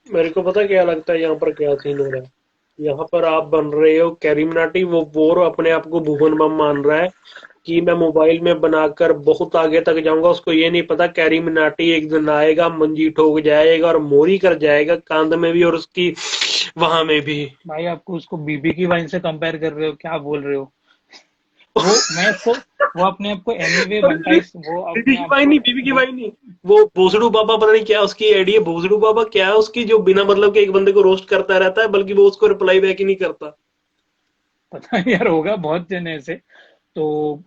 मेरे को पता क्या लगता है यहाँ पर क्या सीन हो रहा है। यहाँ पर आप बन रहे हो कैरिमिनाटी, वो बोर अपने आप को भुवन बम मान रहा है कि मैं मोबाइल में बनाकर बहुत आगे तक जाऊंगा। उसको ये नहीं पता कैरिमिनाटी एक दिन आएगा, मंजी ठोक जाएगा और मोरी कर जाएगा, कांध में भी और उसकी वहां में भी। भाई आपको उसको बीबी की वाइन से कंपेयर कर रहे हो, क्या बोल रहे हो? वो मैं उसको, वो अपने आप को एमिवे बीबी बंटाइस, वो अपने की आप वाई को नहीं, बीबी की वो वाई नहीं। वो भोसड़ू बाबा, पता नहीं क्या उसकी आईडी है, भोसड़ू बाबा क्या है उसकी, जो बिना मतलब के एक बंदे को रोस्ट करता रहता है, बल्कि वो उसको रिप्लाई बैक ही नहीं करता। पता नहीं यार, होगा बहुत जन ऐसे। तो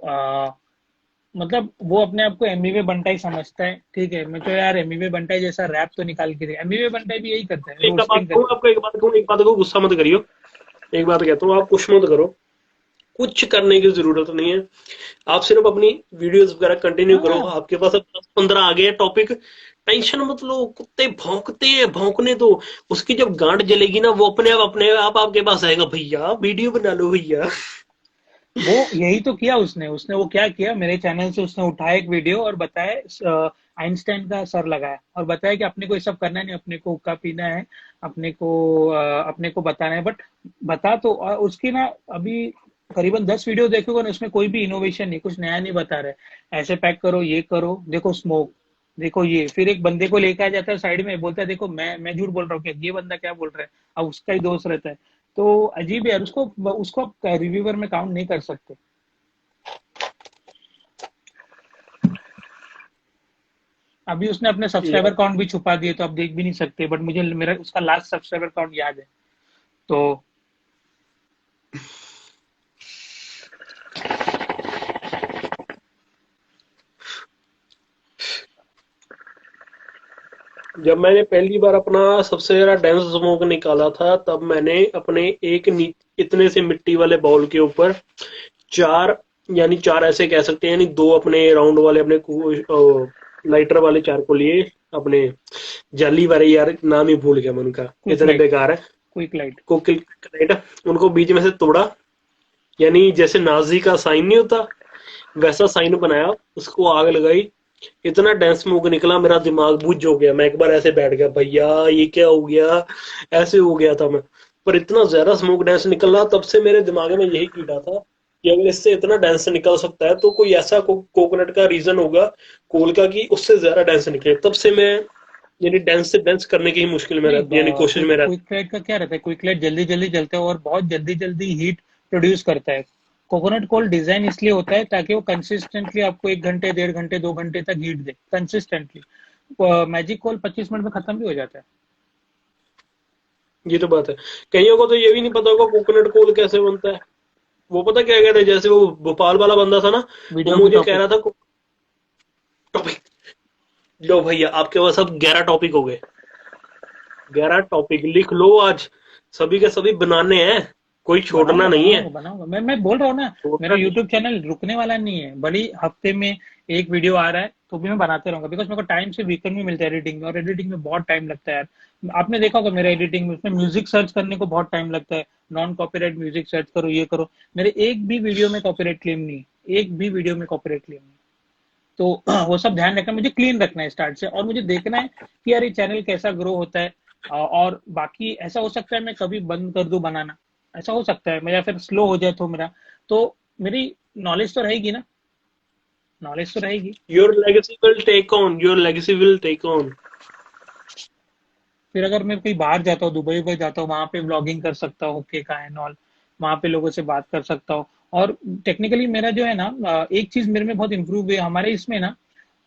मतलब वो अपने आप को एमिवे बंटाई समझता है। ठीक है, मैं तो यार एमिवे बंटाई जैसा रैप तो निकाल के दे, एमिवे बंटाई भी यही करता है, एक बात रोस्टिंग कहूँ करता है। आपको, एक बात कहूँ, एक बात को गुस्सा मत करियो। एक बात कहता हूँ, आप कुछ मत करो, कुछ करने की जरूरत नहीं है। आप सिर्फ अपनी वीडियोस वगैरह कंटिन्यू करो। हाँ आपके पास अब 10-15 आ गए हैं टॉपिक, टेंशन मत लो। कुत्ते भौंकते हैं, भौंकने दो। उसकी जब गांड जलेगी ना, वो अपने आप आपके पास आएगा, भैया वीडियो बना लो भैया। वो यही तो किया उसने उसने वो क्या किया, मेरे चैनल से उसने उठाया एक वीडियो और बताया, आइंस्टाइन का सर लगाया और बताया कि अपने को ये सब करना नहीं, अपने को हुक्का पीना है, अपने को बताना है। बट बता तो उसकी ना अभी करीबन 10 वीडियो देखोगे ना, उसमें कोई भी इनोवेशन नहीं, कुछ नया नहीं बता रहे। ऐसे पैक करो, ये करो, देखो स्मोक, देखो ये, फिर एक बंदे को लेकर आ जाता है साइड में, बोलता है देखो मैं झूठ बोल रहा हूँ क्या, ये बंदा क्या बोल रहा है। अब उसका ही दोस्त रहता है। तो अजीब है यार, उसको उसको आप रिव्यूअर में काउंट नहीं कर सकते। अभी उसने अपने सब्सक्राइबर यार, काउंट भी छुपा दिए तो आप देख भी नहीं सकते, बट मुझे मेरा उसका लास्ट सब्सक्राइबर काउंट याद है। तो जब मैंने पहली बार अपना सबसे ज्यादा डेंस स्मोक निकाला था, तब मैंने अपने इतने से मिट्टी वाले बाउल के ऊपर चार, यानी चार ऐसे कह सकते हैं, यानी दो अपने राउंड वाले अपने लाइटर वाले चार को लिए, अपने जाली वाले, यार नाम ही भूल गया मैं उनका, क्विक इतने लाइट। बेकार है। Quick light. उनको बीच में से तोड़ा, यानी जैसे नाजी का साइन नहीं होता, वैसा साइन बनाया, उसको आग लगाई। इतना डेंस स्मोक निकला, मेरा दिमाग बुझ हो गया। मैं एक बार ऐसे बैठ गया, भैया ये क्या हो गया, ऐसे हो गया था मैं। पर इतना ज्यादा स्मोक डेंस निकला, तब से मेरे दिमाग में यही कीड़ा था कि अगर इससे इतना डेंस निकल सकता है तो कोई ऐसा कोकोनट का रीजन होगा, कोल का, कि उससे ज्यादा डेंस निकले। तब से मैं यानी डेंस से डेंस करने की ही मुश्किल में नहीं, रहती, यानी कोशिश क्विक में रहती। क्विक लाइट का क्या रहता है, क्विक लाइट जल्दी जल्दी जलता है और बहुत जल्दी जल्दी हीट प्रोड्यूस करता है। कोकोनट कोल डिजाइन इसलिए होता है ताकि वो कंसिस्टेंटली आपको 1 घंटे 1.5 घंटे 2 घंटे तक हीट दे कंसिस्टेंटली। मैजिक कोल 25 मिनट में खत्म भी हो जाता है। ये तो बात है। कईयों को तो ये भी नहीं पता होगा कोकोनट कोल कैसे बनता है। वो पता क्या कहते हैं, जैसे वो भोपाल वाला बंदा था ना, वो वीडियो की मुझे कह टॉपिक। रहा था टॉपिक। लो भैया, आपके पास अब 11 टॉपिक हो गए। 11 टॉपिक लिख लो आज, सभी के सभी बनाने हैं। कोई छोड़ना बनाऊंगा नहीं है, बनाऊंगा बनाऊंगा, मैं बोल रहा हूँ ना, मेरा छोड़ना नहीं। यूट्यूब चैनल रुकने वाला नहीं है, बड़ी हफ्ते में एक वीडियो आ रहा है तो भी मैं बनाते रहूंगा, बिकॉज मेरे को टाइम से वीकेंड में मिलता है एडिटिंग में, और एडिटिंग में बहुत टाइम लगता है यार। आपने देखा होगा मेरा एडिटिंग में, उसमें म्यूजिक सर्च करने को बहुत टाइम लगता है, नॉन कॉपीराइट म्यूजिक सर्च करो, ये करो। मेरे एक भी वीडियो में कॉपीराइट क्लेम नहीं है, एक भी वीडियो में कॉपीराइट क्लेम नहीं है। तो वो सब ध्यान रखना, मुझे क्लीन रखना है स्टार्ट से, और मुझे देखना है कि यार ये चैनल कैसा ग्रो होता है। और बाकी ऐसा हो सकता है मैं कभी बंद कर दूं बनाना, ऐसा हो सकता है, मैं या फिर स्लो हो जाए तो मेरा, तो मेरी नॉलेज तो रहेगी ना, नॉलेज तो रहेगी। Your legacy will take on, your legacy will take on. फिर अगर मैं कहीं बाहर जाता हूँ, दुबई वुबई जाता हूँ, वहां पे व्लॉगिंग कर सकता हूँ, ओके का एंड ऑल, वहां पे लोगों से बात कर सकता हूँ। और टेक्निकली मेरा जो है ना, एक चीज मेरे में बहुत इंप्रूव है हमारे इसमें ना,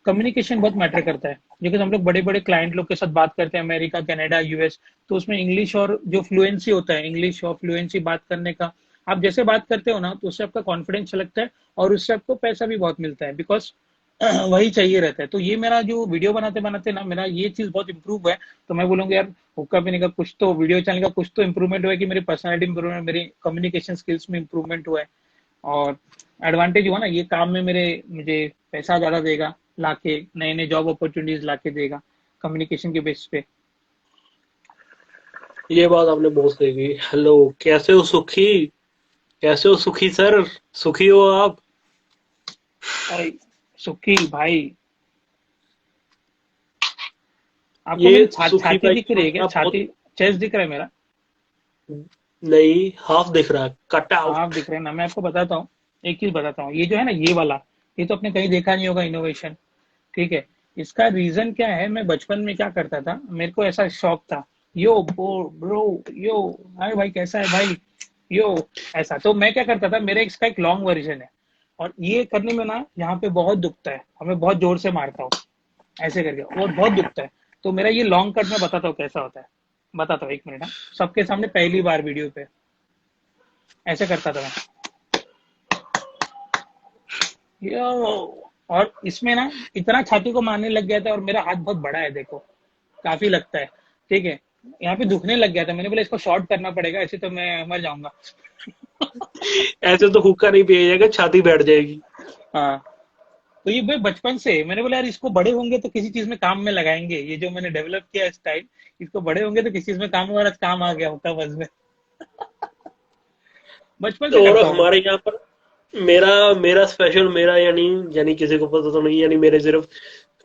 कम्युनिकेशन बहुत मैटर करता है। जैसे हम लोग बड़े बड़े क्लाइंट लोग के साथ बात करते हैं, अमेरिका, कनाडा, यूएस, तो उसमें इंग्लिश और जो फ्लुएंसी होता है, इंग्लिश और फ्लुएंसी बात करने का, आप जैसे बात करते हो ना, तो उससे आपका कॉन्फिडेंस लगता है, और उससे आपको पैसा भी बहुत मिलता है, बिकॉज वही चाहिए रहता है। तो ये मेरा जो वीडियो बनाते बनाते ना, मेरा ये चीज बहुत इंप्रूव है। तो मैं बोलूंगा यार, हुक्का पीने का कुछ तो, वीडियो चैनल का कुछ तो इंप्रूवमेंट हुआ है, कि मेरी पर्सनैलिटी इंप्रूवमेंट, मेरी कम्युनिकेशन स्किल्स में इंप्रूवमेंट हुआ है। और एडवांटेज हुआ ना, ये काम में मेरे, मुझे पैसा ज्यादा देगा, लाके नए नए जॉब अपॉर्चुनिटीज लाके देगा, कम्युनिकेशन के बेस पे। ये बात आपने बहुत सही कही। हेलो, कैसे हो सुखी? कैसे हो सुखी सर? सुखी हो आप? अरे सुखी भाई, आपको ये मेरी सुखी छाती भाई दिख को रही है क्या? मेरा बहुत, छाती, चेस्ट दिख रहा है मेरा? नहीं, हाफ दिख रहा है, कट हाँ आउट। दिख रहा है ना। मैं आपको बताता हूँ, एक चीज बताता हूँ, ये जो है ना, ये वाला, ये तो आपने कहीं देखा नहीं होगा, इनोवेशन, ठीक है। इसका रीजन क्या है, मैं बचपन में क्या करता था, मेरे को ऐसा शौक था, यो ब्रो, यो, हाय भाई कैसा है भाई, यो, ऐसा। तो मैं क्या करता था, मेरे इसका एक लॉन्ग वर्जन है, और ये करने में ना, यहाँ पे बहुत दुखता है, हमें बहुत जोर से मारता हूँ, ऐसे करके, और बहुत दुखता है। तो मेरा ये लॉन्ग कट मैं बताता हूँ कैसा होता है, बताता हूँ, एक मिनट, हाँ। सबके सामने पहली बार वीडियो पे ऐसे करता था मैं, यो। और इसमें ना, इतना छाती को मारने लग गया था, और मेरा हाथ बहुत बड़ा है, देखो, काफी लगता है, ठीक है। यहाँ पे दुखने लग गया था, मैंने बोला इसको शॉर्ट करना पड़ेगा, ऐसे तो मैं मर जाऊंगा। ऐसे तो हुक्का नहीं पिया जाएगा, छाती बैठ जाएगी। हाँ, तो ये भाई बचपन से मैंने बोला यार, इसको बड़े होंगे तो किसी चीज में काम में लगाएंगे, ये जो मैंने डेवलप किया स्टाइल, इसको बड़े होंगे तो किसी चीज में काम में, और आज काम आ गया हुक्का बज में। बचपन से और करता हूँ मैं। हमारे यहाँ पर मेरा मेरा स्पेशल, मेरा यानी यानी किसी को पता तो नहीं, यानी मेरे सिर्फ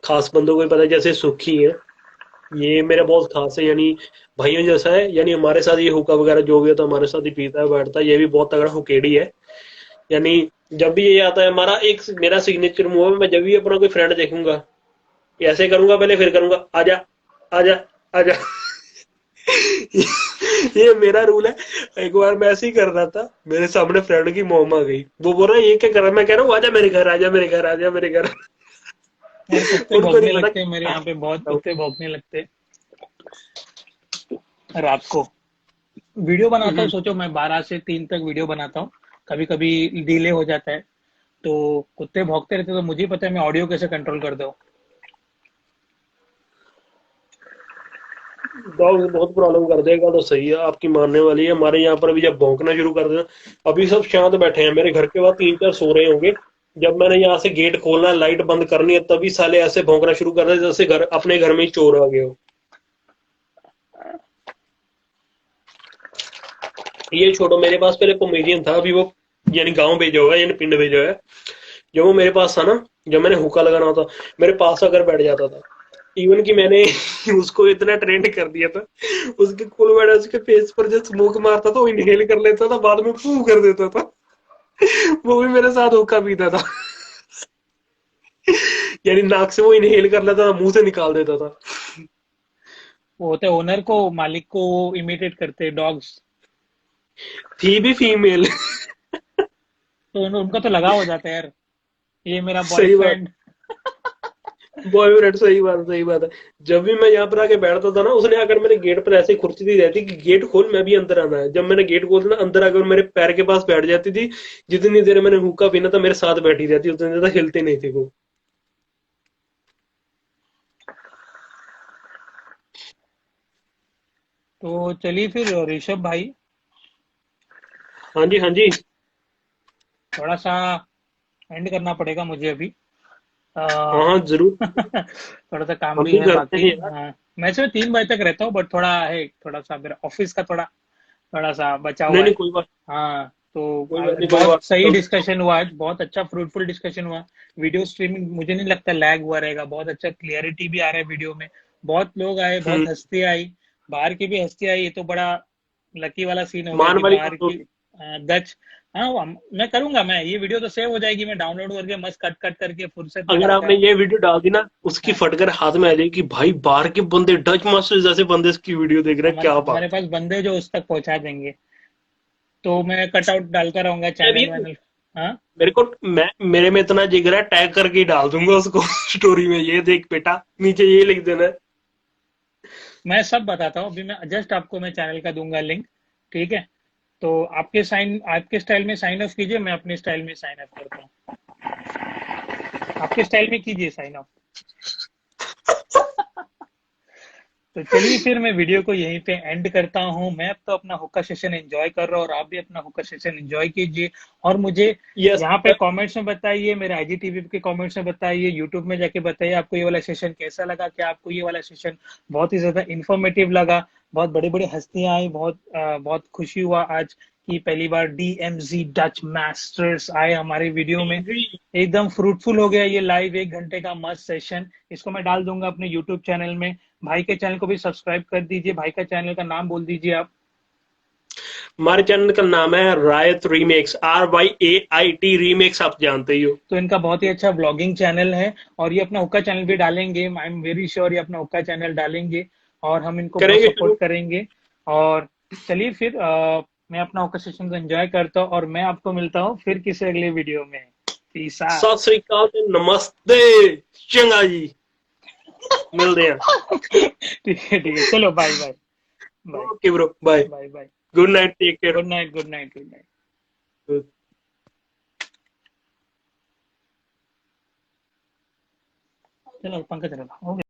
खास बंदों को ही पता है, जैसे सुखी है, ये मेरा बहुत खास है, यानी भाइयों जैसा है। यानी हमारे साथ ये हुक्का वगैरह जो भी होता है हमारे साथ ही पीता है, बैठता है। ये भी बहुत तगड़ा हुकेड़ी है। यानी जब भी ये आता है, हमारा एक मेरा सिग्नेचर मूव है, मैं जब भी अपना कोई फ्रेंड देखूंगा, ऐसे करूंगा पहले, फिर करूंगा आजा, आजा, आजा। ये मेरा रूल है। एक बार मैं ऐसे ही कर रहा था, मेरे सामने फ्रेंड की मॉम आ गई, वो बोल रहा है ये क्या कर रहा है, मैं कह रहा हूँ आजा मेरे घर, आजा मेरे घर, आजा मेरे घर। यार कुत्ते उनको नहीं भौंकने पता लगते हैं मेरे क्या यहाँ पे, बहुत करता हूँ। कुत्ते भौंकने लगते हैं रात को। वीडियो बनाता हूँ, हम्म। सोचो मैं 12 से 3 तक वीडियो बनाता हूँ, कभी कभी डिले हो जाता है, तो कुत्ते भौंकते रहते, तो मुझे ही पता है मैं ऑडियो कैसे कंट्रोल कर दूँ। डॉग बहुत प्रॉब्लम कर देगा, तो सही है, आपकी मानने वाली है। हमारे यहाँ पर भी जब भौंकना शुरू कर देना, अभी सब शांत बैठे हैं, मेरे घर के बाद तीन चार सो रहे होंगे। जब मैंने यहाँ से गेट खोलना, लाइट बंद करनी है, तभी साले ऐसे भौंकना शुरू कर दे जैसे घर अपने घर में ही चोर आ गए हो। ये छोड़ो, मेरे पास पहले पोमेरियन था, अभी वो यानी गांव भेजा हुआ है, यानी पिंड भेजा है। जब वो मेरे पास था ना, जब मैंने हुक्का लगाना होता, मेरे पास आकर बैठ जाता था। इवन कि मैंने उसको इतना ट्रेंड कर दिया था, उसके कुल बैठा, उसके फेस पर जो स्मोक मारता था वो इनहेल कर लेता था, बाद में फू कर देता था। वो भी मेरे साथ हुक्का पीता था। यानी नाक से वो इनहेल कर लेता था, मुंह से निकाल देता था। वो होते ओनर को, मालिक को इमिटेट करते डॉग्स, थी भी फीमेल। तो उनका तो लगाव हो जाता है यार, ये मेरा सही बात, बॉयफ्रेंड। बॉयफ्रेंड, सही बात, सही बात है। जब भी मैं यहाँ पर आके बैठता था ना, उसने आकर मेरे गेट पर ऐसे ही खुरची दी रहती कि गेट खोल, मैं भी अंदर आना है। जब मैंने गेट खोल दिया, अंदर आकर मेरे पैर के पास बैठ जाती थी। जितनी देर मैंने हुक्का पीना था, मेरे साथ बैठी रहती, उतनी देर तक हिलती नहीं थी वो। तो चलिए फिर ऋषभ भाई, हाँ जी, हाँ जी। थोड़ा सा एंड करना पड़ेगा मुझे अभी। हाँ हाँ, जरूर। थोड़ा सा काम हम भी भी है करते बाकी। हैं यार। हाँ, मैं सुबह 3 बजे तक रहता हूँ, बट थोड़ा है, थोड़ा सा मेरा ऑफिस का थोड़ा सा बचा नहीं हुआ नहीं, है। कोई बात। हाँ, तो कोई बात आज नहीं, कोई बहुत बात सही नहीं, कल। डिस्कशन हुआ, आज बहुत अच्छा फ्रूटफुल डिस्कशन हुआ। वीडियो स्ट्रीमिंग मुझे नहीं लगता लैग हुआ रहेगा, बहुत अच्छा क्लियरिटी भी आ रहा है वीडियो में। बहुत लोग आए, बहुत हम्म। हंसी आई, बाहर की भी हंसी आई। ये तो बड़ा लकी वाला सीन हो गया मान कि वाली बाहर बात की होगी। दच। हाँ, मैं करूंगा, मैं ये वीडियो तो सेव हो जाएगी, मैं डाउनलोड करके मस्त कट कट करके फुर्सत में अगर डालता आपने रहूंगा। ये वीडियो डाल दी ना, उसकी हाँ, फटकर हाथ में आ जाएगी कि भाई बाहर के बंदे, डच मास्टर जैसे बंदे इसकी वीडियो देख रहे हैं, क्या हमारे बात पास बंदे जो उस तक पहुंचा देंगे, तो मैं कटआउट डालता रहूंगा है चैनल भैया। वैनल। हाँ, मेरे को मेरे में इतना जिगर है, टैग करके ही डाल दूंगा उसको स्टोरी में, ये देख बेटा, नीचे ये लिख देना है। मैं सब बताता हूँ अभी। मैं जस्ट आपको मैं चैनल का दूंगा लिंक, ठीक है? तो आपके स्टाइल में साइन ऑफ कीजिए, मैं अपने स्टाइल में साइन ऑफ करता हूँ। आपके स्टाइल में कीजिए साइन ऑफ। तो चलिए फिर मैं वीडियो को यहीं पे एंड करता हूँ। मैं अब तो अपना हुक्का सेशन एंजॉय कर रहा हूँ, और आप भी अपना हुक्का सेशन एंजॉय कीजिए। और मुझे यस। यहाँ पे कमेंट्स में बताइए, मेरे आईजीटीवी के कमेंट्स में बताइए, यूट्यूब में जाके बताइए आपको ये वाला सेशन कैसा लगा, क्या आपको ये वाला सेशन बहुत ही ज्यादा इंफॉर्मेटिव लगा। बहुत बड़ी बड़ी हस्तियां आई, बहुत खुशी हुआ आज कि पहली बार डीएमजी डच मास्टर्स आए हमारे वीडियो में। एकदम फ्रूटफुल हो गया ये लाइव 1 घंटे का मस्त सेशन। इसको मैं डाल दूंगा अपने यूट्यूब चैनल में। भाई के चैनल को भी सब्सक्राइब कर दीजिए। भाई का चैनल का नाम बोल दीजिए आप। हमारे चैनल का नाम है रायत रीमेक्स, RYAIT रीमेक्स, आप जानते ही हो। तो इनका बहुत ही अच्छा व्लॉगिंग चैनल है, और ये अपना हुक्का चैनल भी डालेंगे। आई एम वेरी श्योर ये अपना हुक्का चैनल डालेंगे, और हम इनको बहुत करेंगे शुरू। सपोर्ट करेंगे। और चलिए फिर मैं अपना हुक्का सेशन एंजॉय करता हूँ, और मैं आपको मिलता हूँ फिर किसी अगले वीडियो में। Peace out. सत श्री अकाल ते नमस्ते। चंगा जी, मिलते हैं। ठीक है, ठीक है, चलो bye bye. Bye okay bro, bye. Bye bye. Good night, take care. Good night, good night, good night. चलो पंखा चलो, हो गया।